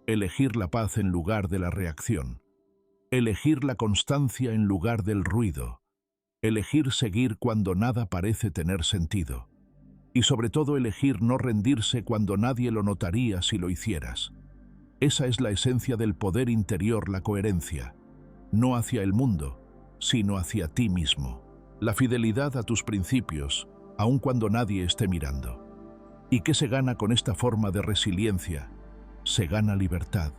Elegir la paz en lugar de la reacción. Elegir la constancia en lugar del ruido. Elegir seguir cuando nada parece tener sentido. Y sobre todo elegir no rendirse cuando nadie lo notaría si lo hicieras. Esa es la esencia del poder interior, la coherencia. No hacia el mundo, sino hacia ti mismo. La fidelidad a tus principios, aun cuando nadie esté mirando. ¿Y qué se gana con esta forma de resiliencia? Se gana libertad,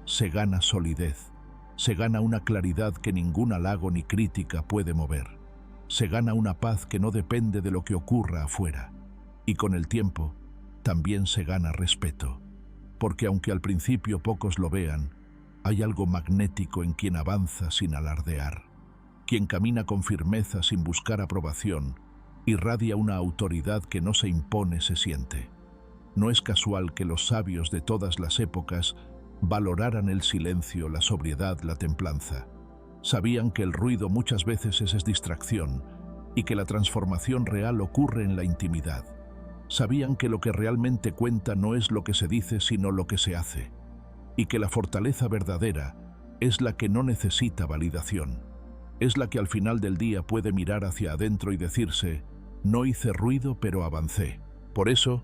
se gana solidez, se gana una claridad que ningún halago ni crítica puede mover. Se gana una paz que no depende de lo que ocurra afuera. Y con el tiempo, también se gana respeto. Porque aunque al principio pocos lo vean, hay algo magnético en quien avanza sin alardear. Quien camina con firmeza sin buscar aprobación, irradia una autoridad que no se impone, se siente. No es casual que los sabios de todas las épocas valoraran el silencio, la sobriedad, la templanza. Sabían que el ruido muchas veces es distracción y que la transformación real ocurre en la intimidad. Sabían que lo que realmente cuenta no es lo que se dice, sino lo que se hace, y que la fortaleza verdadera es la que no necesita validación. Es la que al final del día puede mirar hacia adentro y decirse: no hice ruido, pero avancé. Por eso,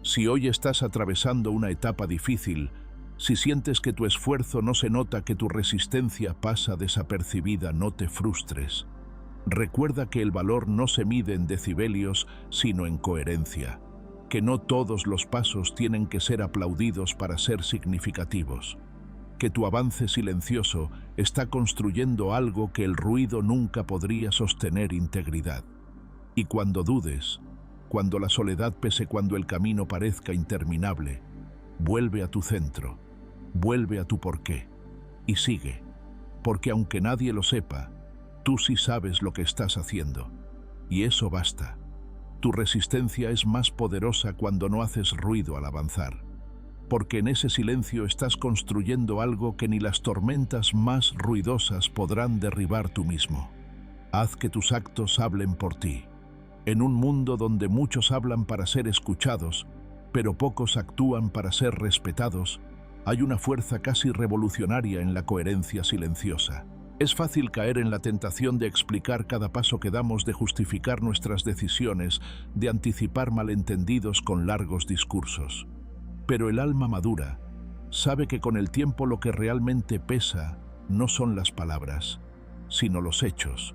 si hoy estás atravesando una etapa difícil, si sientes que tu esfuerzo no se nota, que tu resistencia pasa desapercibida, no te frustres. Recuerda que el valor no se mide en decibelios, sino en coherencia. Que no todos los pasos tienen que ser aplaudidos para ser significativos. Que tu avance silencioso está construyendo algo que el ruido nunca podría sostener: integridad. Y cuando dudes, cuando la soledad pese, cuando el camino parezca interminable, vuelve a tu centro, vuelve a tu porqué y sigue. porque aunque nadie lo sepa, tú sí sabes lo que estás haciendo. Y eso basta. Tu resistencia es más poderosa cuando no haces ruido al avanzar, porque en ese silencio estás construyendo algo que ni las tormentas más ruidosas podrán derribar tú mismo. Haz que tus actos hablen por ti. En un mundo donde muchos hablan para ser escuchados, pero pocos actúan para ser respetados, hay una fuerza casi revolucionaria en la coherencia silenciosa. Es fácil caer en la tentación de explicar cada paso que damos, de justificar nuestras decisiones, de anticipar malentendidos con largos discursos. Pero el alma madura sabe que con el tiempo lo que realmente pesa no son las palabras, sino los hechos.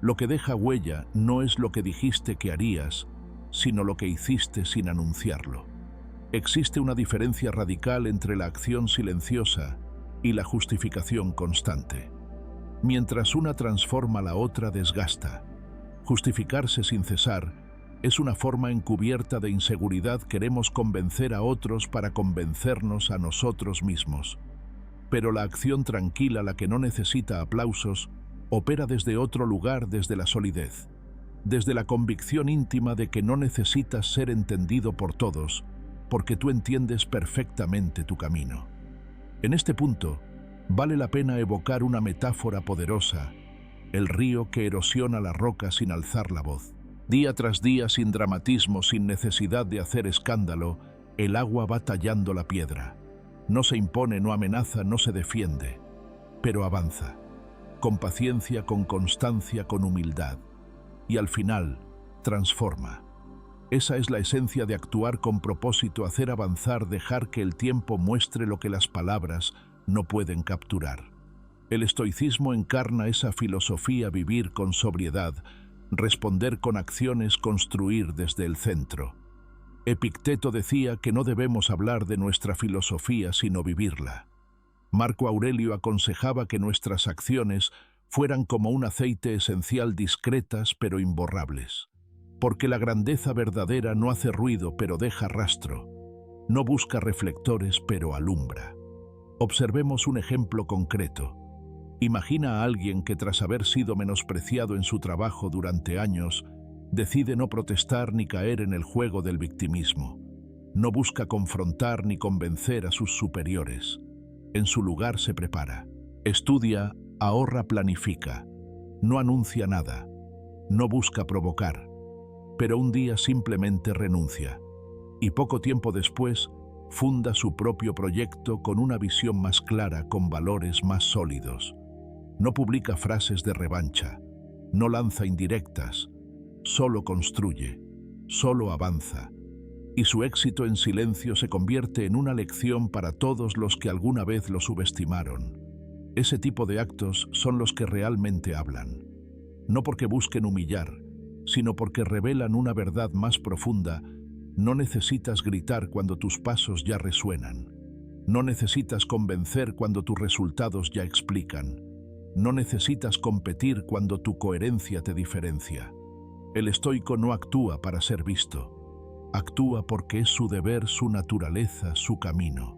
Lo que deja huella no es lo que dijiste que harías, sino lo que hiciste sin anunciarlo. Existe una diferencia radical entre la acción silenciosa y la justificación constante. Mientras una transforma, la otra desgasta. Justificarse sin cesar es una forma encubierta de inseguridad. Queremos convencer a otros para convencernos a nosotros mismos. Pero la acción tranquila, la que no necesita aplausos, opera desde otro lugar, desde la solidez, desde la convicción íntima de que no necesitas ser entendido por todos, porque tú entiendes perfectamente tu camino. En este punto, vale la pena evocar una metáfora poderosa: el río que erosiona la roca sin alzar la voz. Día tras día, sin dramatismo, sin necesidad de hacer escándalo, el agua va tallando la piedra. No se impone, no amenaza, no se defiende, pero avanza, con paciencia, con constancia, con humildad, y al final transforma. Esa es la esencia de actuar con propósito: hacer avanzar, dejar que el tiempo muestre lo que las palabras no pueden capturar. El estoicismo encarna esa filosofía: vivir con sobriedad, responder con acciones, construir desde el centro. Epicteto decía que no debemos hablar de nuestra filosofía sino vivirla. Marco Aurelio aconsejaba que nuestras acciones fueran como un aceite esencial, discretas pero imborrables. Porque la grandeza verdadera no hace ruido pero deja rastro, no busca reflectores pero alumbra. Observemos un ejemplo concreto. Imagina a alguien que, tras haber sido menospreciado en su trabajo durante años, decide no protestar ni caer en el juego del victimismo. No busca confrontar ni convencer a sus superiores. En su lugar se prepara, estudia, ahorra, planifica. No anuncia nada, no busca provocar, pero un día simplemente renuncia. Y poco tiempo después, funda su propio proyecto con una visión más clara, con valores más sólidos. No publica frases de revancha, no lanza indirectas, solo construye, solo avanza. Y su éxito en silencio se convierte en una lección para todos los que alguna vez lo subestimaron. Ese tipo de actos son los que realmente hablan. No porque busquen humillar, sino porque revelan una verdad más profunda. No necesitas gritar cuando tus pasos ya resuenan. No necesitas convencer cuando tus resultados ya explican. No necesitas competir cuando tu coherencia te diferencia. El estoico no actúa para ser visto. Actúa porque es su deber, su naturaleza, su camino.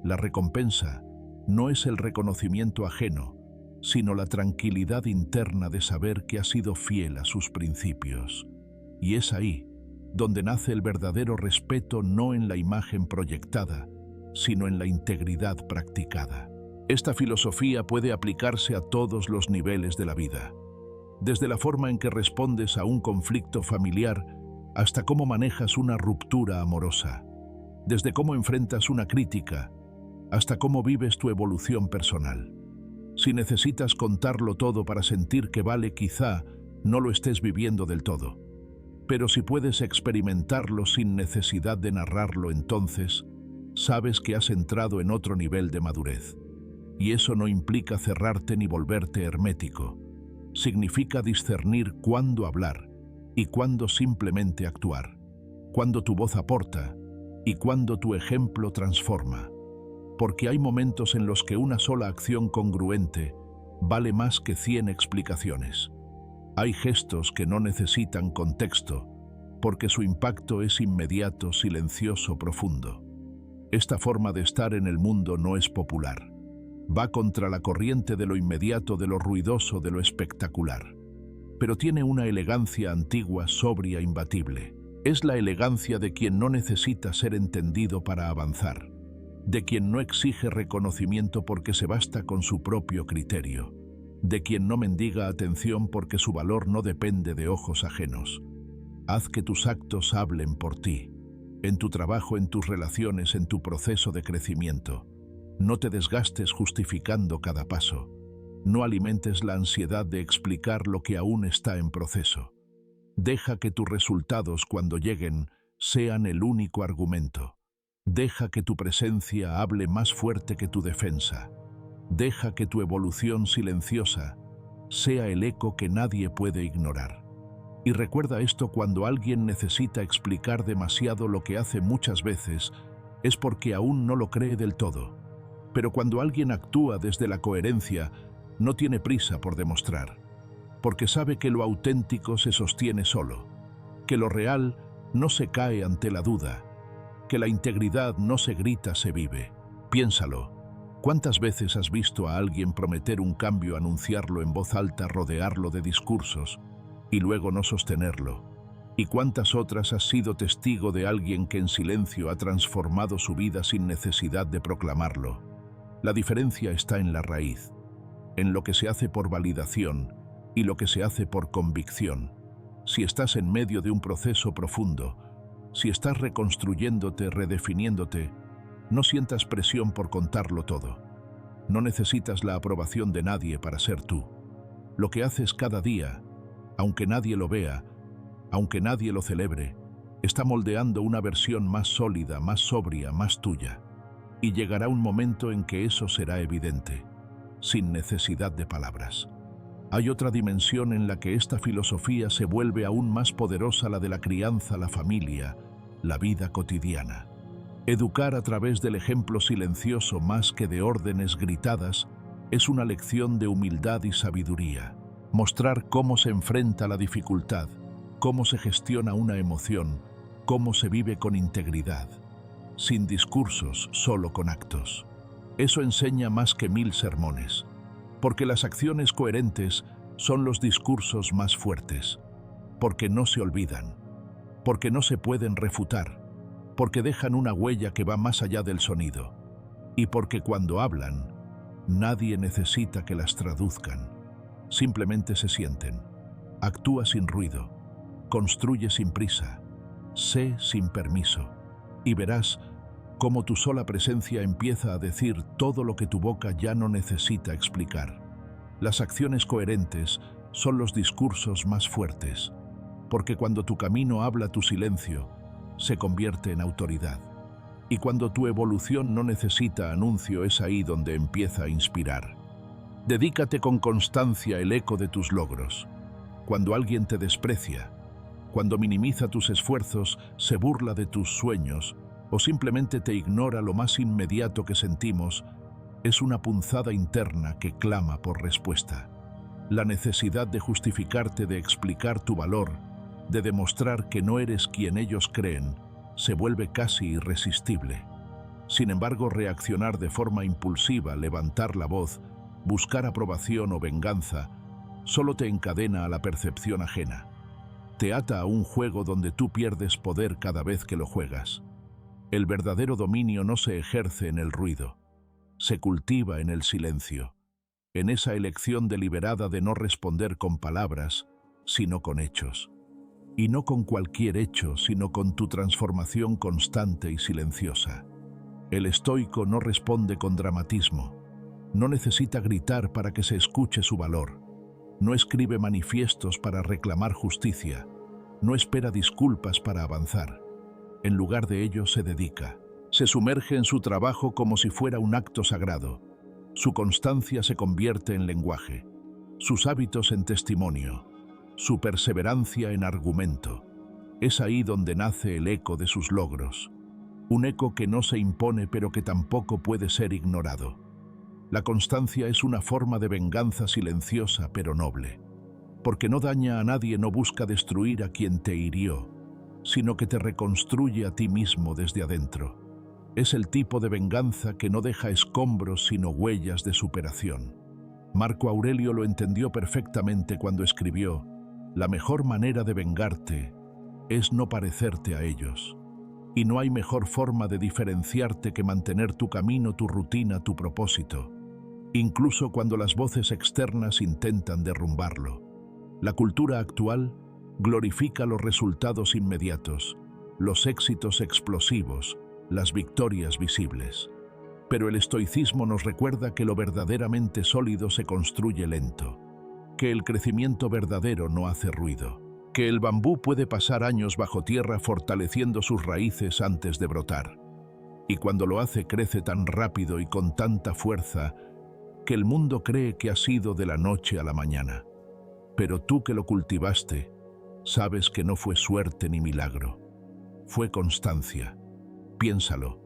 La recompensa no es el reconocimiento ajeno, sino la tranquilidad interna de saber que ha sido fiel a sus principios. Y es ahí donde nace el verdadero respeto, no en la imagen proyectada, sino en la integridad practicada. Esta filosofía puede aplicarse a todos los niveles de la vida, desde la forma en que respondes a un conflicto familiar hasta cómo manejas una ruptura amorosa, desde cómo enfrentas una crítica hasta cómo vives tu evolución personal. Si necesitas contarlo todo para sentir que vale, quizá no lo estés viviendo del todo. Pero si puedes experimentarlo sin necesidad de narrarlo, entonces sabes que has entrado en otro nivel de madurez. Y eso no implica cerrarte ni volverte hermético. Significa discernir cuándo hablar y cuándo simplemente actuar, cuándo tu voz aporta y cuándo tu ejemplo transforma. Porque hay momentos en los que una sola acción congruente vale más que 100 explicaciones. Hay gestos que no necesitan contexto, porque su impacto es inmediato, silencioso, profundo. Esta forma de estar en el mundo no es popular. Va contra la corriente de lo inmediato, de lo ruidoso, de lo espectacular. Pero tiene una elegancia antigua, sobria, imbatible. Es la elegancia de quien no necesita ser entendido para avanzar, de quien no exige reconocimiento porque se basta con su propio criterio, de quien no mendiga atención porque su valor no depende de ojos ajenos. Haz que tus actos hablen por ti, en tu trabajo, en tus relaciones, en tu proceso de crecimiento. No te desgastes justificando cada paso. No alimentes la ansiedad de explicar lo que aún está en proceso. Deja que tus resultados, cuando lleguen, sean el único argumento. Deja que tu presencia hable más fuerte que tu defensa. Deja que tu evolución silenciosa sea el eco que nadie puede ignorar. Y recuerda esto: cuando alguien necesita explicar demasiado lo que hace muchas veces, es porque aún no lo cree del todo. Pero cuando alguien actúa desde la coherencia, no tiene prisa por demostrar, porque sabe que lo auténtico se sostiene solo, que lo real no se cae ante la duda, que la integridad no se grita, se vive. Piénsalo. ¿Cuántas veces has visto a alguien prometer un cambio, anunciarlo en voz alta, rodearlo de discursos y luego no sostenerlo? ¿Y cuántas otras has sido testigo de alguien que en silencio ha transformado su vida sin necesidad de proclamarlo? La diferencia está en la raíz, en lo que se hace por validación y lo que se hace por convicción. Si estás en medio de un proceso profundo, si estás reconstruyéndote, redefiniéndote, no sientas presión por contarlo todo. No necesitas la aprobación de nadie para ser tú. Lo que haces cada día, aunque nadie lo vea, aunque nadie lo celebre, está moldeando una versión más sólida, más sobria, más tuya. Y llegará un momento en que eso será evidente, sin necesidad de palabras. Hay otra dimensión en la que esta filosofía se vuelve aún más poderosa: la de la crianza, la familia, la vida cotidiana. Educar a través del ejemplo silencioso, más que de órdenes gritadas, es una lección de humildad y sabiduría. Mostrar cómo se enfrenta la dificultad, cómo se gestiona una emoción, cómo se vive con integridad. Sin discursos, solo con actos. Eso enseña más que 1000 sermones, porque las acciones coherentes son los discursos más fuertes, porque no se olvidan, porque no se pueden refutar, porque dejan una huella que va más allá del sonido, y porque cuando hablan, nadie necesita que las traduzcan, simplemente se sienten. Actúa sin ruido, construye sin prisa, sé sin permiso, y verás cómo tu sola presencia empieza a decir todo lo que tu boca ya no necesita explicar. Las acciones coherentes son los discursos más fuertes, porque cuando tu camino habla, tu silencio se convierte en autoridad. Y cuando tu evolución no necesita anuncio, es ahí donde empieza a inspirar. Dedícate con constancia el eco de tus logros. Cuando alguien te desprecia, cuando minimiza tus esfuerzos, se burla de tus sueños o simplemente te ignora, lo más inmediato que sentimos es una punzada interna que clama por respuesta. La necesidad de justificarte, de explicar tu valor, de demostrar que no eres quien ellos creen, se vuelve casi irresistible. Sin embargo, reaccionar de forma impulsiva, levantar la voz, buscar aprobación o venganza, solo te encadena a la percepción ajena. Te ata a un juego donde tú pierdes poder cada vez que lo juegas. El verdadero dominio no se ejerce en el ruido, se cultiva en el silencio, en esa elección deliberada de no responder con palabras, sino con hechos. Y no con cualquier hecho, sino con tu transformación constante y silenciosa. El estoico no responde con dramatismo, no necesita gritar para que se escuche su valor, no escribe manifiestos para reclamar justicia, no espera disculpas para avanzar. En lugar de ello, se dedica, se sumerge en su trabajo como si fuera un acto sagrado. Su constancia se convierte en lenguaje, sus hábitos en testimonio, su perseverancia en argumento. Es ahí donde nace el eco de sus logros, un eco que no se impone pero que tampoco puede ser ignorado. La constancia es una forma de venganza silenciosa pero noble, porque no daña a nadie, no busca destruir a quien te hirió, sino que te reconstruye a ti mismo desde adentro. Es el tipo de venganza que no deja escombros sino huellas de superación. Marco Aurelio lo entendió perfectamente cuando escribió: «La mejor manera de vengarte es no parecerte a ellos. Y no hay mejor forma de diferenciarte que mantener tu camino, tu rutina, tu propósito, incluso cuando las voces externas intentan derrumbarlo». La cultura actual glorifica los resultados inmediatos, los éxitos explosivos, las victorias visibles. Pero el estoicismo nos recuerda que lo verdaderamente sólido se construye lento, que el crecimiento verdadero no hace ruido, que el bambú puede pasar años bajo tierra fortaleciendo sus raíces antes de brotar. Y cuando lo hace crece tan rápido y con tanta fuerza que el mundo cree que ha sido de la noche a la mañana. Pero tú que lo cultivaste, sabes que no fue suerte ni milagro. Fue constancia. Piénsalo.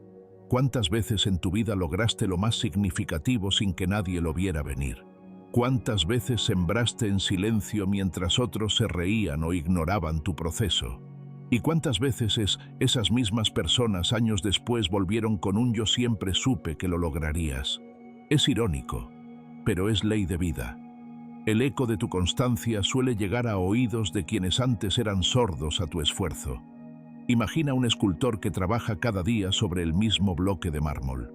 ¿Cuántas veces en tu vida lograste lo más significativo sin que nadie lo viera venir? ¿Cuántas veces sembraste en silencio mientras otros se reían o ignoraban tu proceso? ¿Y cuántas veces esas mismas personas años después volvieron con un «yo siempre supe que lo lograrías»? Es irónico, pero es ley de vida. El eco de tu constancia suele llegar a oídos de quienes antes eran sordos a tu esfuerzo. Imagina un escultor que trabaja cada día sobre el mismo bloque de mármol.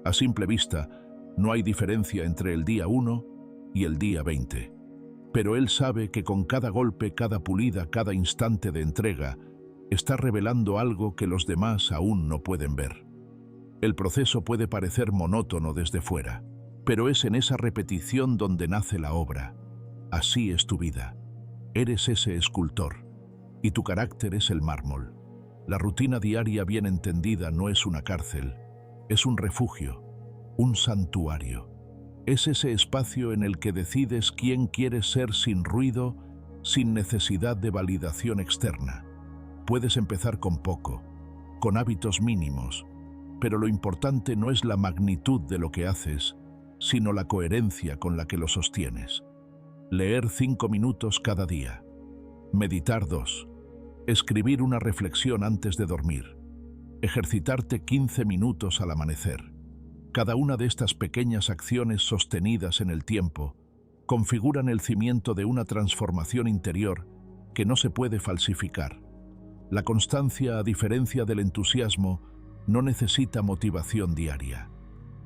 A simple vista, no hay diferencia entre el día 1 y el día 20. Pero él sabe que con cada golpe, cada pulida, cada instante de entrega, está revelando algo que los demás aún no pueden ver. El proceso puede parecer monótono desde fuera, pero es en esa repetición donde nace la obra. Así es tu vida. Eres ese escultor, y tu carácter es el mármol. La rutina diaria bien entendida no es una cárcel, es un refugio, un santuario. Es ese espacio en el que decides quién quieres ser sin ruido, sin necesidad de validación externa. Puedes empezar con poco, con hábitos mínimos, pero lo importante no es la magnitud de lo que haces, sino la coherencia con la que lo sostienes. Leer 5 minutos cada día. Meditar 2. Escribir una reflexión antes de dormir. Ejercitarte 15 minutos al amanecer. Cada una de estas pequeñas acciones sostenidas en el tiempo configuran el cimiento de una transformación interior que no se puede falsificar. La constancia, a diferencia del entusiasmo, no necesita motivación diaria.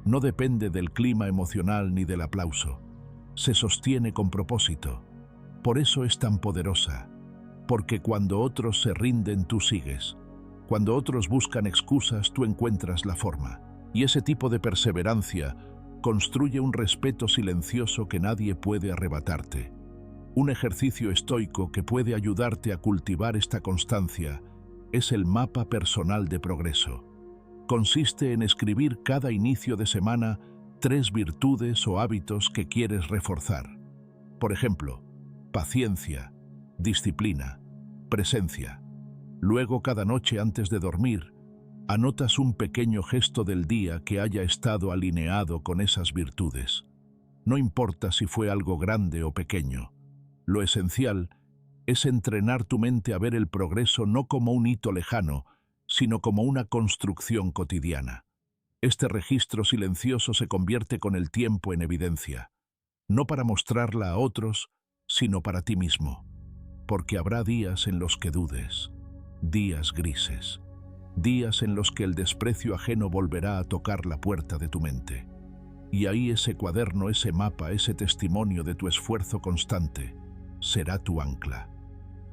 No depende del clima emocional ni del aplauso. Se sostiene con propósito. Por eso es tan poderosa. Porque cuando otros se rinden, tú sigues. Cuando otros buscan excusas, tú encuentras la forma. Y ese tipo de perseverancia construye un respeto silencioso que nadie puede arrebatarte. Un ejercicio estoico que puede ayudarte a cultivar esta constancia es el mapa personal de progreso. Consiste en escribir cada inicio de semana 3 virtudes o hábitos que quieres reforzar. Por ejemplo, paciencia, disciplina, presencia. Luego, cada noche antes de dormir, anotas un pequeño gesto del día que haya estado alineado con esas virtudes. No importa si fue algo grande o pequeño. Lo esencial es entrenar tu mente a ver el progreso no como un hito lejano, sino como una construcción cotidiana. Este registro silencioso se convierte con el tiempo en evidencia, no para mostrarla a otros, sino para ti mismo. Porque habrá días en los que dudes, días grises, días en los que el desprecio ajeno volverá a tocar la puerta de tu mente. Y ahí ese cuaderno, ese mapa, ese testimonio de tu esfuerzo constante, será tu ancla,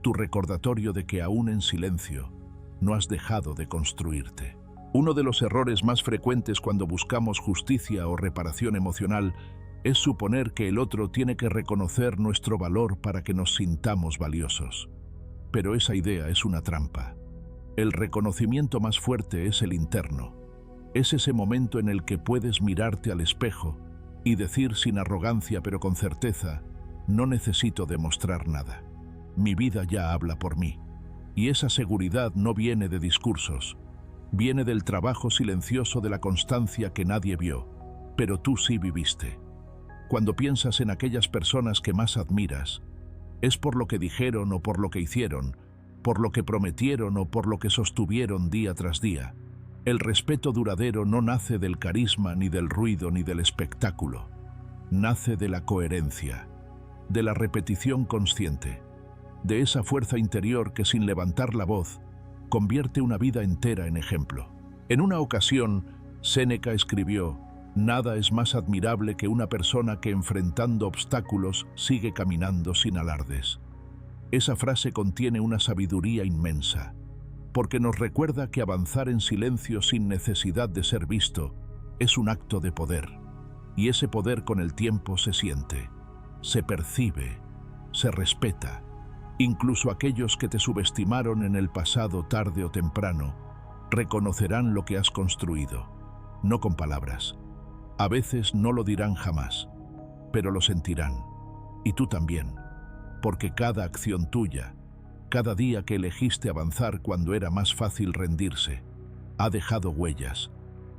tu recordatorio de que aún en silencio no has dejado de construirte. Uno de los errores más frecuentes cuando buscamos justicia o reparación emocional es suponer que el otro tiene que reconocer nuestro valor para que nos sintamos valiosos. Pero esa idea es una trampa. El reconocimiento más fuerte es el interno. Es ese momento en el que puedes mirarte al espejo y decir sin arrogancia pero con certeza: no necesito demostrar nada. Mi vida ya habla por mí. Y esa seguridad no viene de discursos. Viene del trabajo silencioso de la constancia que nadie vio, pero tú sí viviste. Cuando piensas en aquellas personas que más admiras, es por lo que dijeron o por lo que hicieron, por lo que prometieron o por lo que sostuvieron día tras día. El respeto duradero no nace del carisma, ni del ruido, ni del espectáculo. Nace de la coherencia, de la repetición consciente, de esa fuerza interior que sin levantar la voz convierte una vida entera en ejemplo. En una ocasión, Séneca escribió: «Nada es más admirable que una persona que enfrentando obstáculos sigue caminando sin alardes». Esa frase contiene una sabiduría inmensa, porque nos recuerda que avanzar en silencio sin necesidad de ser visto es un acto de poder, y ese poder con el tiempo se siente, se percibe, se respeta. Incluso aquellos que te subestimaron en el pasado, tarde o temprano, reconocerán lo que has construido, no con palabras. A veces no lo dirán jamás, pero lo sentirán, y tú también, porque cada acción tuya, cada día que elegiste avanzar cuando era más fácil rendirse, ha dejado huellas,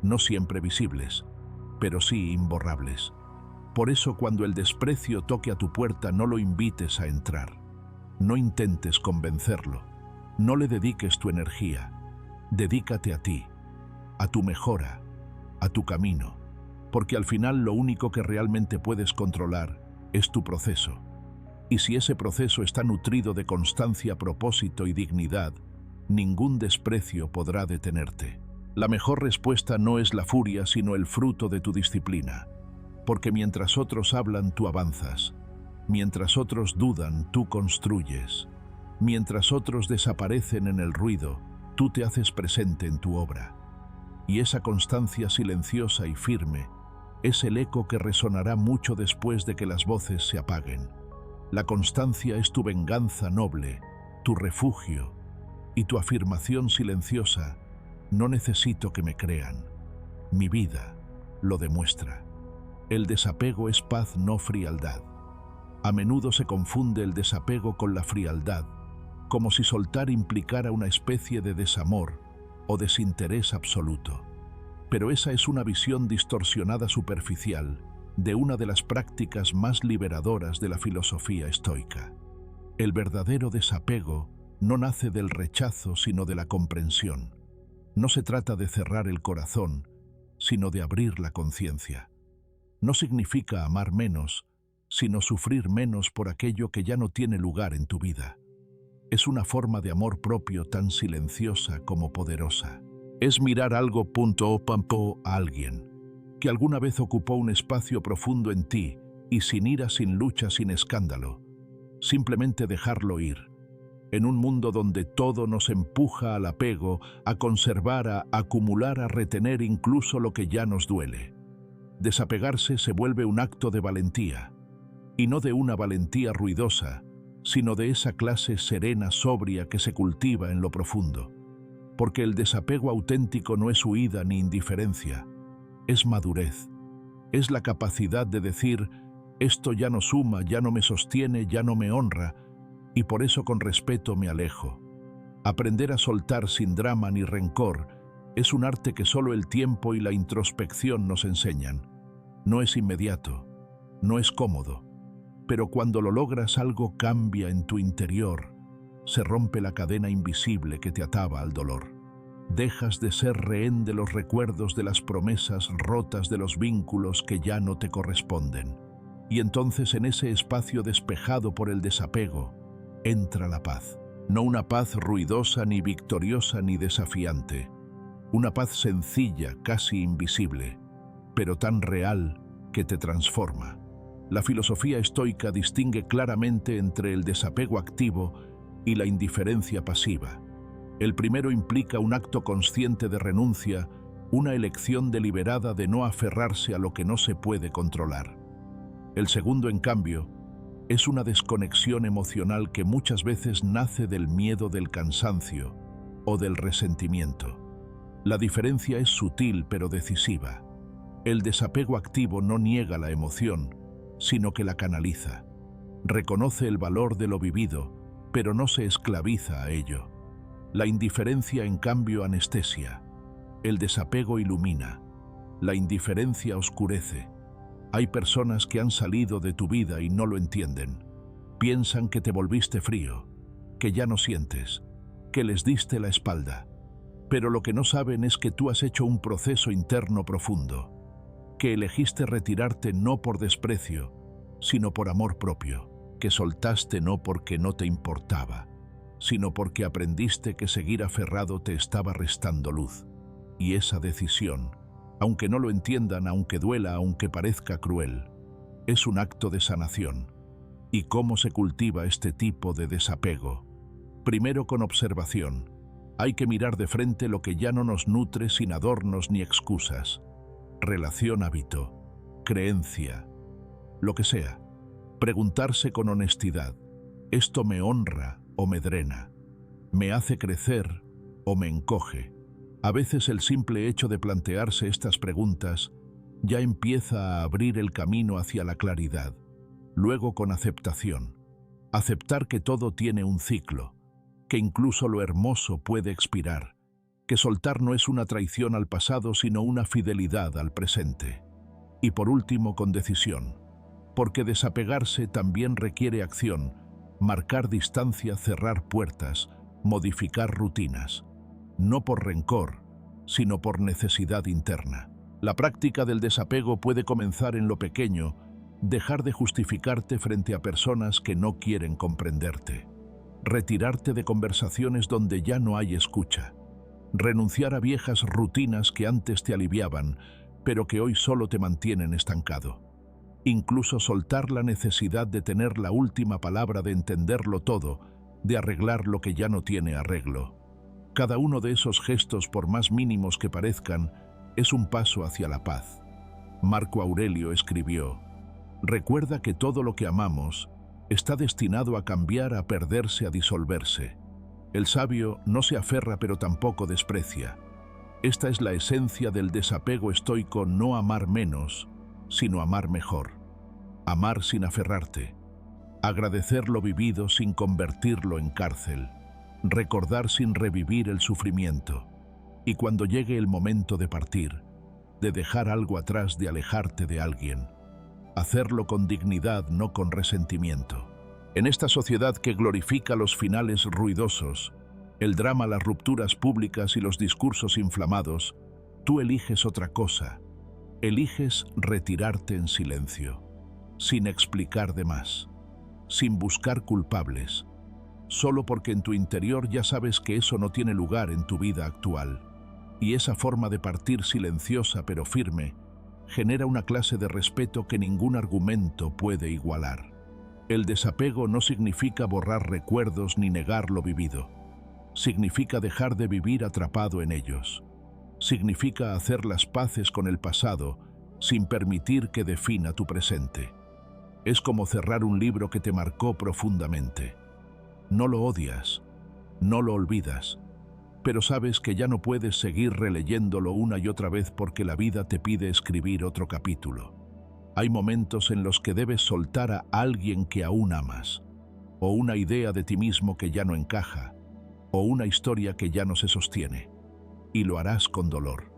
no siempre visibles, pero sí imborrables. Por eso, cuando el desprecio toque a tu puerta, no lo invites a entrar. No intentes convencerlo. No le dediques tu energía. Dedícate a ti, a tu mejora, a tu camino, porque al final lo único que realmente puedes controlar es tu proceso. Y si ese proceso está nutrido de constancia, propósito y dignidad, ningún desprecio podrá detenerte. La mejor respuesta no es la furia, sino el fruto de tu disciplina. Porque mientras otros hablan, tú avanzas. Mientras otros dudan, tú construyes. Mientras otros desaparecen en el ruido, tú te haces presente en tu obra. Y esa constancia silenciosa y firme es el eco que resonará mucho después de que las voces se apaguen. La constancia es tu venganza noble, tu refugio y tu afirmación silenciosa: no necesito que me crean. Mi vida lo demuestra. El desapego es paz, no frialdad. A menudo se confunde el desapego con la frialdad, como si soltar implicara una especie de desamor o desinterés absoluto. Pero esa es una visión distorsionada, superficial, de una de las prácticas más liberadoras de la filosofía estoica. El verdadero desapego no nace del rechazo, sino de la comprensión. No se trata de cerrar el corazón, sino de abrir la conciencia. No significa amar menos, sino sufrir menos por aquello que ya no tiene lugar en tu vida. Es una forma de amor propio tan silenciosa como poderosa. Es mirar algo a alguien que alguna vez ocupó un espacio profundo en ti y sin ira, sin lucha, sin escándalo, simplemente dejarlo ir. En un mundo donde todo nos empuja al apego, a conservar, a acumular, a retener incluso lo que ya nos duele. Desapegarse se vuelve un acto de valentía, y no de una valentía ruidosa, sino de esa clase serena, sobria que se cultiva en lo profundo. Porque el desapego auténtico no es huida ni indiferencia, es madurez. Es la capacidad de decir: esto ya no suma, ya no me sostiene, ya no me honra, y por eso con respeto me alejo. Aprender a soltar sin drama ni rencor es un arte que solo el tiempo y la introspección nos enseñan. No es inmediato, no es cómodo, pero cuando lo logras, algo cambia en tu interior. Se rompe la cadena invisible que te ataba al dolor. Dejas de ser rehén de los recuerdos, de las promesas rotas, de los vínculos que ya no te corresponden. Y entonces, en ese espacio despejado por el desapego, entra la paz. No una paz ruidosa, ni victoriosa, ni desafiante. Una paz sencilla, casi invisible, pero tan real que te transforma. La filosofía estoica distingue claramente entre el desapego activo y la indiferencia pasiva. El primero implica un acto consciente de renuncia, una elección deliberada de no aferrarse a lo que no se puede controlar. El segundo, en cambio, es una desconexión emocional que muchas veces nace del miedo, del cansancio o del resentimiento. La diferencia es sutil pero decisiva. El desapego activo no niega la emoción, sino que la canaliza. Reconoce el valor de lo vivido, pero no se esclaviza a ello. La indiferencia, en cambio, anestesia. El desapego ilumina. La indiferencia oscurece. Hay personas que han salido de tu vida y no lo entienden. Piensan que te volviste frío, que ya no sientes, que les diste la espalda. Pero lo que no saben es que tú has hecho un proceso interno profundo, que elegiste retirarte no por desprecio, sino por amor propio, que soltaste no porque no te importaba, sino porque aprendiste que seguir aferrado te estaba restando luz. Y esa decisión, aunque no lo entiendan, aunque duela, aunque parezca cruel, es un acto de sanación. ¿Y cómo se cultiva este tipo de desapego? Primero, con observación. Hay que mirar de frente lo que ya no nos nutre sin adornos ni excusas. Relación, hábito, creencia, lo que sea. Preguntarse con honestidad: ¿esto me honra o me drena? ¿Me hace crecer o me encoge? A veces el simple hecho de plantearse estas preguntas ya empieza a abrir el camino hacia la claridad. Luego, con aceptación. Aceptar que todo tiene un ciclo, que incluso lo hermoso puede expirar, que soltar no es una traición al pasado, sino una fidelidad al presente. Y por último, con decisión, porque desapegarse también requiere acción, marcar distancia, cerrar puertas, modificar rutinas, no por rencor, sino por necesidad interna. La práctica del desapego puede comenzar en lo pequeño: dejar de justificarte frente a personas que no quieren comprenderte, retirarte de conversaciones donde ya no hay escucha, renunciar a viejas rutinas que antes te aliviaban, pero que hoy solo te mantienen estancado. Incluso soltar la necesidad de tener la última palabra, de entenderlo todo, de arreglar lo que ya no tiene arreglo. Cada uno de esos gestos, por más mínimos que parezcan, es un paso hacia la paz. Marco Aurelio escribió: recuerda que todo lo que amamos está destinado a cambiar, a perderse, a disolverse. El sabio no se aferra pero tampoco desprecia. Esta es la esencia del desapego estoico: no amar menos, sino amar mejor. Amar sin aferrarte. Agradecer lo vivido sin convertirlo en cárcel. Recordar sin revivir el sufrimiento. Y cuando llegue el momento de partir, de dejar algo atrás, de alejarte de alguien, hacerlo con dignidad, no con resentimiento. En esta sociedad que glorifica los finales ruidosos, el drama, las rupturas públicas y los discursos inflamados, tú eliges otra cosa. Eliges retirarte en silencio, sin explicar de más, sin buscar culpables, solo porque en tu interior ya sabes que eso no tiene lugar en tu vida actual. Y esa forma de partir, silenciosa pero firme, genera una clase de respeto que ningún argumento puede igualar. El desapego no significa borrar recuerdos ni negar lo vivido. Significa dejar de vivir atrapado en ellos. Significa hacer las paces con el pasado sin permitir que defina tu presente. Es como cerrar un libro que te marcó profundamente. No lo odias, no lo olvidas, pero sabes que ya no puedes seguir releyéndolo una y otra vez porque la vida te pide escribir otro capítulo. Hay momentos en los que debes soltar a alguien que aún amas, o una idea de ti mismo que ya no encaja, o una historia que ya no se sostiene. Y lo harás con dolor,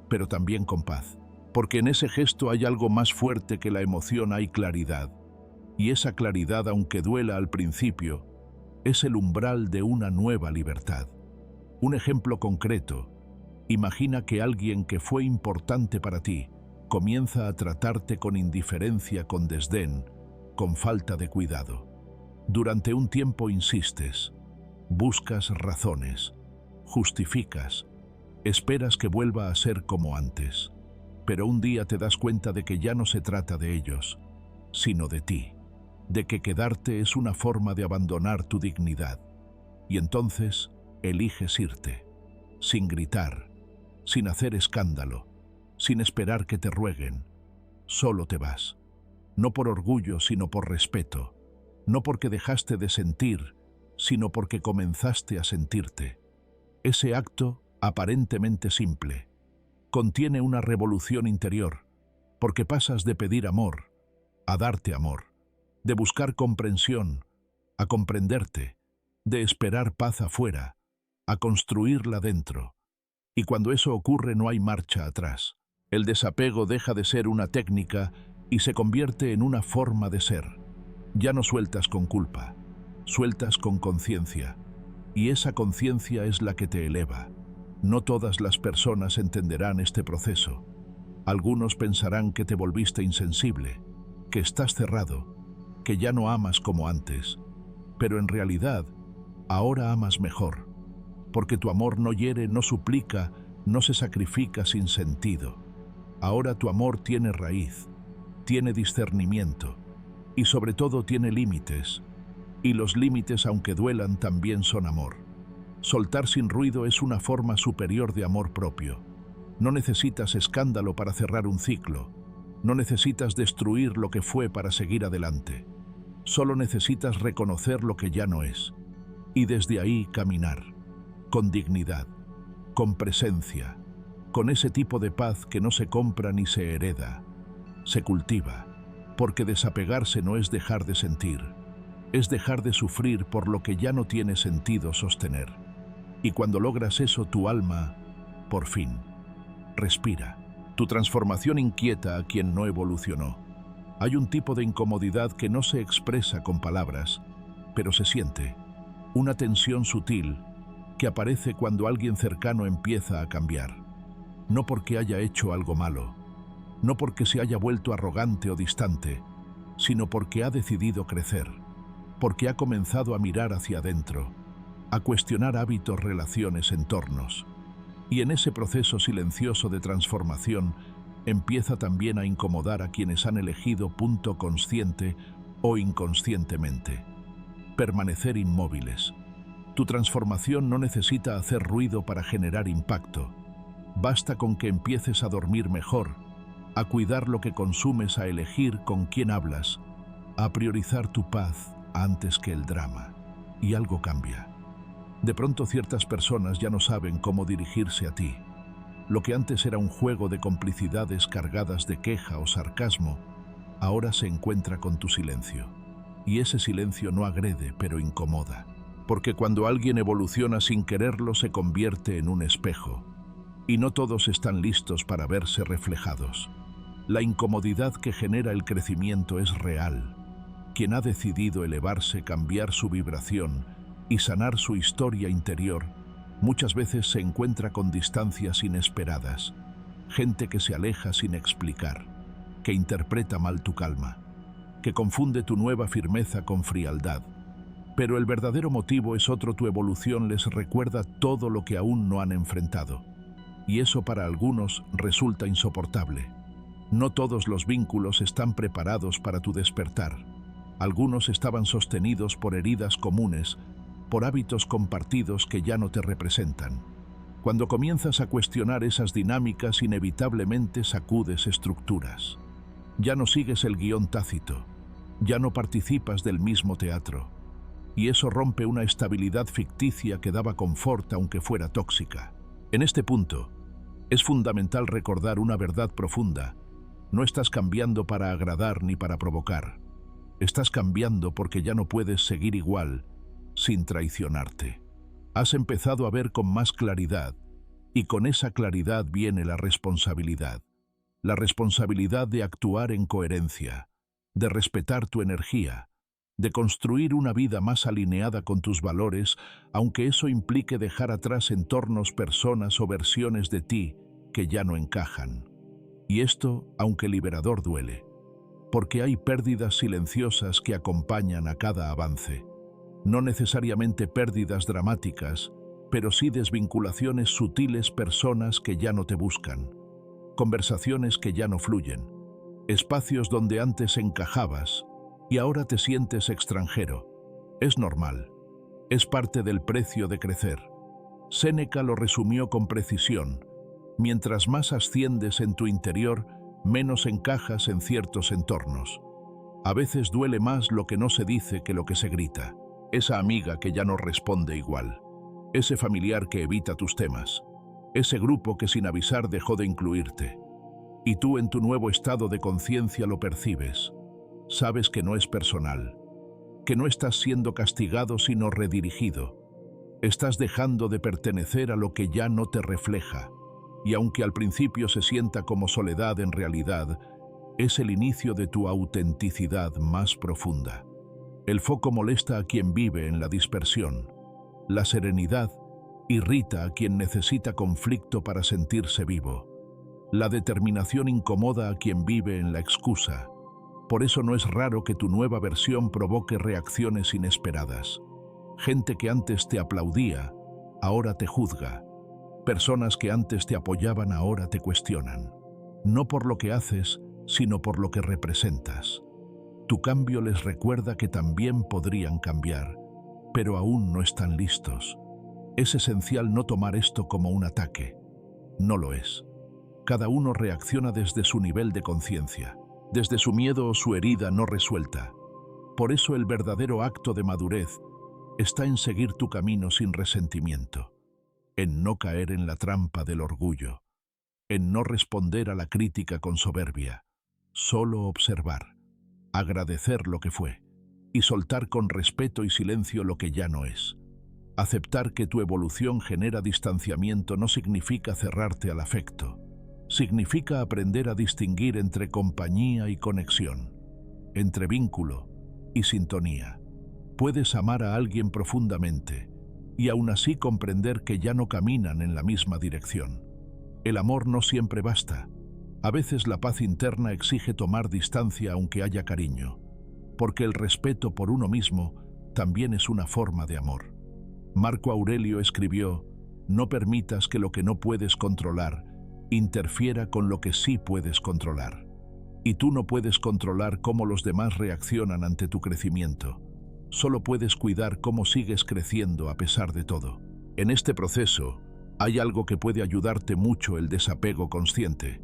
pero también con paz, porque en ese gesto hay algo más fuerte que la emoción: hay claridad. Y esa claridad, aunque duela al principio, es el umbral de una nueva libertad. Un ejemplo concreto: imagina que alguien que fue importante para ti comienza a tratarte con indiferencia, con desdén, con falta de cuidado. Durante un tiempo insistes, buscas razones, justificas, esperas que vuelva a ser como antes, pero un día te das cuenta de que ya no se trata de ellos, sino de ti, de que quedarte es una forma de abandonar tu dignidad. Y entonces eliges irte, sin gritar, sin hacer escándalo, sin esperar que te rueguen. Solo te vas, no por orgullo, sino por respeto, no porque dejaste de sentir, sino porque comenzaste a sentirte. Ese acto, aparentemente simple, contiene una revolución interior, porque pasas de pedir amor a darte amor, de buscar comprensión a comprenderte, de esperar paz afuera a construirla dentro. Y cuando eso ocurre no hay marcha atrás. El desapego deja de ser una técnica y se convierte en una forma de ser. Ya no sueltas con culpa, sueltas con conciencia, y esa conciencia es la que te eleva. No todas las personas entenderán este proceso. Algunos pensarán que te volviste insensible, que estás cerrado, que ya no amas como antes, pero en realidad, ahora amas mejor, porque tu amor no hiere, no suplica, no se sacrifica sin sentido. Ahora tu amor tiene raíz, tiene discernimiento y sobre todo tiene límites. Y los límites, aunque duelan, también son amor. Soltar sin ruido es una forma superior de amor propio. No necesitas escándalo para cerrar un ciclo. No necesitas destruir lo que fue para seguir adelante. Solo necesitas reconocer lo que ya no es. Y desde ahí caminar. Con dignidad. Con presencia. Con ese tipo de paz que no se compra ni se hereda. Se cultiva. Porque desapegarse no es dejar de sentir. Es dejar de sufrir por lo que ya no tiene sentido sostener. Y cuando logras eso, tu alma, por fin, respira. Tu transformación inquieta a quien no evolucionó. Hay un tipo de incomodidad que no se expresa con palabras, pero se siente. Una tensión sutil que aparece cuando alguien cercano empieza a cambiar. No porque haya hecho algo malo, no porque se haya vuelto arrogante o distante, sino porque ha decidido crecer, porque ha comenzado a mirar hacia adentro, a cuestionar hábitos, relaciones, entornos. Y en ese proceso silencioso de transformación empieza también a incomodar a quienes han elegido, consciente o inconscientemente, permanecer inmóviles. Tu transformación no necesita hacer ruido para generar impacto. Basta con que empieces a dormir mejor, a cuidar lo que consumes, a elegir con quién hablas, a priorizar tu paz antes que el drama. Y algo cambia. De pronto ciertas personas ya no saben cómo dirigirse a ti. Lo que antes era un juego de complicidades cargadas de queja o sarcasmo, ahora se encuentra con tu silencio. Y ese silencio no agrede, pero incomoda. Porque cuando alguien evoluciona sin quererlo, se convierte en un espejo. Y no todos están listos para verse reflejados. La incomodidad que genera el crecimiento es real. Quien ha decidido elevarse, cambiar su vibración y sanar su historia interior, muchas veces se encuentra con distancias inesperadas, gente que se aleja sin explicar, que interpreta mal tu calma, que confunde tu nueva firmeza con frialdad. Pero el verdadero motivo es otro: tu evolución les recuerda todo lo que aún no han enfrentado. Y eso para algunos resulta insoportable. No todos los vínculos están preparados para tu despertar. Algunos estaban sostenidos por heridas comunes, por hábitos compartidos que ya no te representan. Cuando comienzas a cuestionar esas dinámicas, inevitablemente sacudes estructuras. Ya no sigues el guión tácito, ya no participas del mismo teatro. Y eso rompe una estabilidad ficticia que daba confort aunque fuera tóxica. En este punto, es fundamental recordar una verdad profunda. No estás cambiando para agradar ni para provocar. Estás cambiando porque ya no puedes seguir igual, sin traicionarte. Has empezado a ver con más claridad, y con esa claridad viene la responsabilidad. La responsabilidad de actuar en coherencia, de respetar tu energía, de construir una vida más alineada con tus valores, aunque eso implique dejar atrás entornos, personas o versiones de ti que ya no encajan. Y esto, aunque liberador, duele, porque hay pérdidas silenciosas que acompañan a cada avance. No necesariamente pérdidas dramáticas, pero sí desvinculaciones sutiles, personas que ya no te buscan, conversaciones que ya no fluyen, espacios donde antes encajabas y ahora te sientes extranjero. Es normal, es parte del precio de crecer. Séneca lo resumió con precisión: mientras más asciendes en tu interior, menos encajas en ciertos entornos. A veces duele más lo que no se dice que lo que se grita. Esa amiga que ya no responde igual, ese familiar que evita tus temas, ese grupo que sin avisar dejó de incluirte. Y tú, en tu nuevo estado de conciencia, lo percibes. Sabes que no es personal, que no estás siendo castigado sino redirigido. Estás dejando de pertenecer a lo que ya no te refleja. Y aunque al principio se sienta como soledad, en realidad es el inicio de tu autenticidad más profunda. El foco molesta a quien vive en la dispersión. La serenidad Irrita a quien necesita conflicto para sentirse vivo. La determinación incomoda a quien vive en la excusa. Por eso no es raro que tu nueva versión provoque reacciones inesperadas. Gente que antes te aplaudía, ahora te juzga. Personas que antes te apoyaban, ahora te cuestionan. No por lo que haces, sino por lo que representas. Tu cambio les recuerda que también podrían cambiar, pero aún no están listos. Es esencial no tomar esto como un ataque. No lo es. Cada uno reacciona desde su nivel de conciencia, desde su miedo o su herida no resuelta. Por eso el verdadero acto de madurez está en seguir tu camino sin resentimiento, en no caer en la trampa del orgullo, en no responder a la crítica con soberbia, solo observar, agradecer lo que fue y soltar con respeto y silencio lo que ya no es. Aceptar que tu evolución genera distanciamiento no significa cerrarte al afecto. Significa aprender a distinguir entre compañía y conexión, entre vínculo y sintonía. Puedes amar a alguien profundamente y aún así comprender que ya no caminan en la misma dirección. El amor no siempre basta. A veces la paz interna exige tomar distancia aunque haya cariño, porque el respeto por uno mismo también es una forma de amor. Marco Aurelio escribió: "No permitas que lo que no puedes controlar interfiera con lo que sí puedes controlar". Y tú no puedes controlar cómo los demás reaccionan ante tu crecimiento. Solo puedes cuidar cómo sigues creciendo a pesar de todo. En este proceso, hay algo que puede ayudarte mucho: el desapego consciente.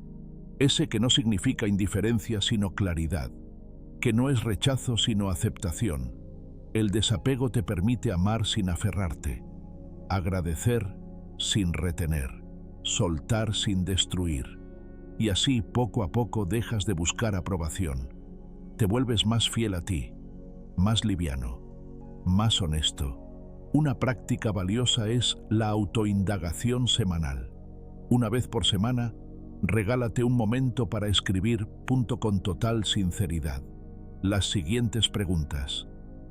Ese que no significa indiferencia sino claridad, que no es rechazo sino aceptación. El desapego te permite amar sin aferrarte, agradecer sin retener, soltar sin destruir. Y así, poco a poco, dejas de buscar aprobación. Te vuelves más fiel a ti, más liviano, más honesto. Una práctica valiosa es la autoindagación semanal. Una vez por semana, regálate un momento para escribir con total sinceridad las siguientes preguntas.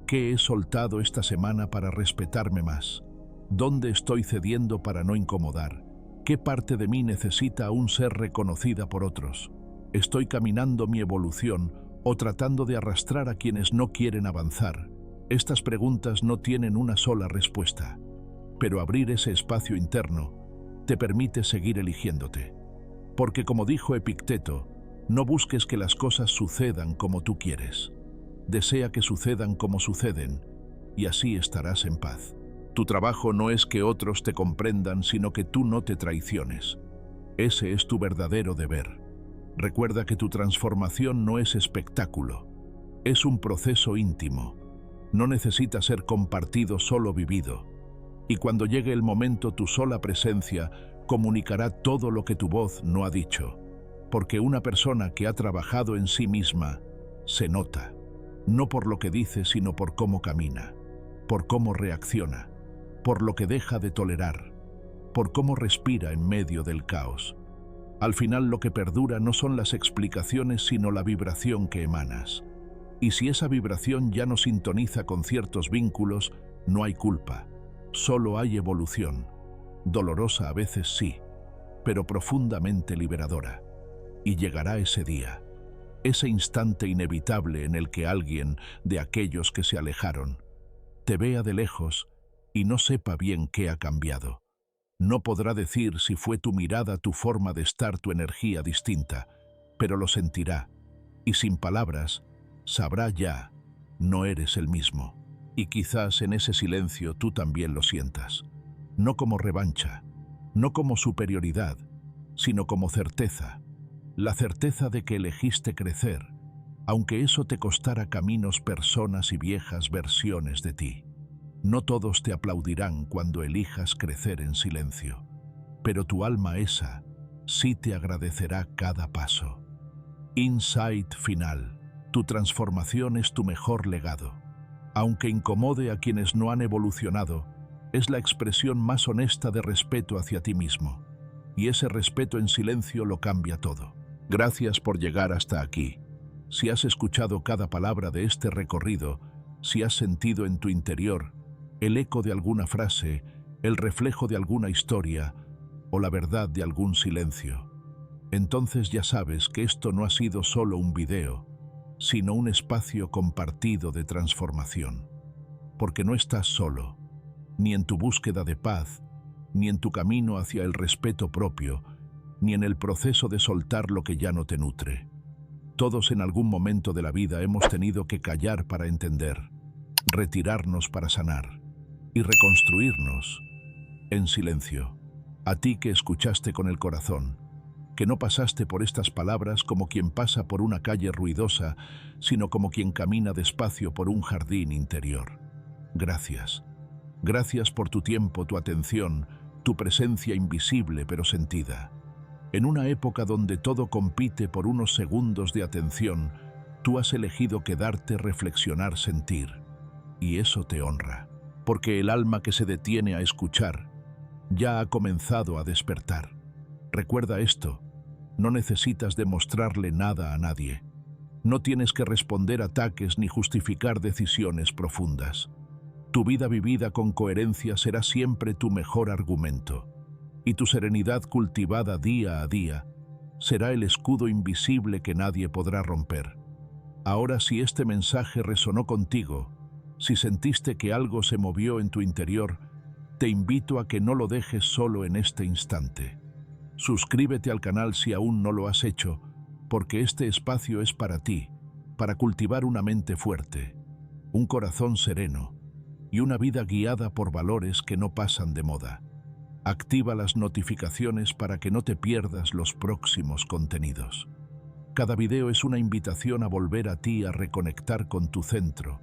¿Qué he soltado esta semana para respetarme más? ¿Dónde estoy cediendo para no incomodar? ¿Qué parte de mí necesita aún ser reconocida por otros? ¿Estoy caminando mi evolución o tratando de arrastrar a quienes no quieren avanzar? Estas preguntas no tienen una sola respuesta, pero abrir ese espacio interno te permite seguir eligiéndote. Porque, como dijo Epicteto, no busques que las cosas sucedan como tú quieres. Desea que sucedan como suceden, y así estarás en paz. Tu trabajo no es que otros te comprendan, sino que tú no te traiciones. Ese es tu verdadero deber. Recuerda que tu transformación no es espectáculo, es un proceso íntimo. No necesita ser compartido, solo vivido. Y cuando llegue el momento, tu sola presencia comunicará todo lo que tu voz no ha dicho. Porque una persona que ha trabajado en sí misma se nota, no por lo que dice, sino por cómo camina, por cómo reacciona, por lo que deja de tolerar, por cómo respira en medio del caos. Al final, lo que perdura no son las explicaciones, sino la vibración que emanas. Y si esa vibración ya no sintoniza con ciertos vínculos, no hay culpa, solo hay evolución. Dolorosa a veces sí, pero profundamente liberadora. Y llegará ese día, ese instante inevitable en el que alguien de aquellos que se alejaron te vea de lejos y no sepa bien qué ha cambiado. No podrá decir si fue tu mirada, tu forma de estar, tu energía distinta, pero lo sentirá, y sin palabras, sabrá ya, no eres el mismo. Y quizás en ese silencio tú también lo sientas, no como revancha, no como superioridad, sino como certeza. La certeza de que elegiste crecer, aunque eso te costara caminos, personas y viejas versiones de ti. No todos te aplaudirán cuando elijas crecer en silencio, pero tu alma esa sí te agradecerá cada paso. Insight final. Tu transformación es tu mejor legado. Aunque incomode a quienes no han evolucionado, es la expresión más honesta de respeto hacia ti mismo. Y ese respeto en silencio lo cambia todo. Gracias por llegar hasta aquí. Si has escuchado cada palabra de este recorrido, si has sentido en tu interior el eco de alguna frase, el reflejo de alguna historia o la verdad de algún silencio. Entonces ya sabes que esto no ha sido solo un video, sino un espacio compartido de transformación. Porque no estás solo, ni en tu búsqueda de paz, ni en tu camino hacia el respeto propio, ni en el proceso de soltar lo que ya no te nutre. Todos en algún momento de la vida hemos tenido que callar para entender, retirarnos para sanar y reconstruirnos en silencio. A ti que escuchaste con el corazón, que no pasaste por estas palabras como quien pasa por una calle ruidosa, sino como quien camina despacio por un jardín interior. Gracias. Gracias por tu tiempo, tu atención, tu presencia invisible pero sentida. En una época donde todo compite por unos segundos de atención, tú has elegido quedarte, reflexionar, sentir. Y eso te honra, porque el alma que se detiene a escuchar ya ha comenzado a despertar. Recuerda esto, no necesitas demostrarle nada a nadie. No tienes que responder ataques ni justificar decisiones profundas. Tu vida vivida con coherencia será siempre tu mejor argumento, y tu serenidad cultivada día a día será el escudo invisible que nadie podrá romper. Ahora, si este mensaje resonó contigo, si sentiste que algo se movió en tu interior, te invito a que no lo dejes solo en este instante. Suscríbete al canal si aún no lo has hecho, porque este espacio es para ti, para cultivar una mente fuerte, un corazón sereno y una vida guiada por valores que no pasan de moda. Activa las notificaciones para que no te pierdas los próximos contenidos. Cada video es una invitación a volver a ti, a reconectar con tu centro,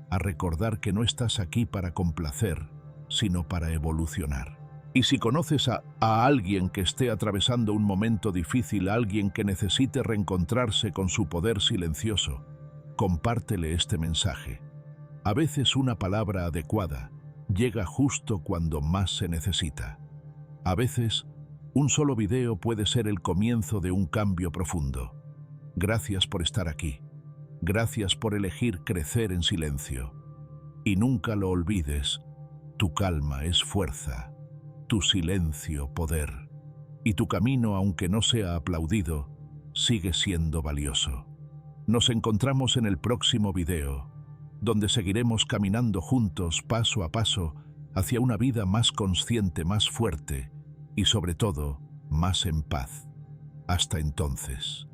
a recordar que no estás aquí para complacer, sino para evolucionar. Y si conoces a alguien que esté atravesando un momento difícil, a alguien que necesite reencontrarse con su poder silencioso, compártele este mensaje. A veces una palabra adecuada llega justo cuando más se necesita. A veces, un solo video puede ser el comienzo de un cambio profundo. Gracias por estar aquí. Gracias por elegir crecer en silencio. Y nunca lo olvides, tu calma es fuerza, tu silencio poder. Y tu camino, aunque no sea aplaudido, sigue siendo valioso. Nos encontramos en el próximo video, donde seguiremos caminando juntos paso a paso hacia una vida más consciente, más fuerte y sobre todo, más en paz. Hasta entonces.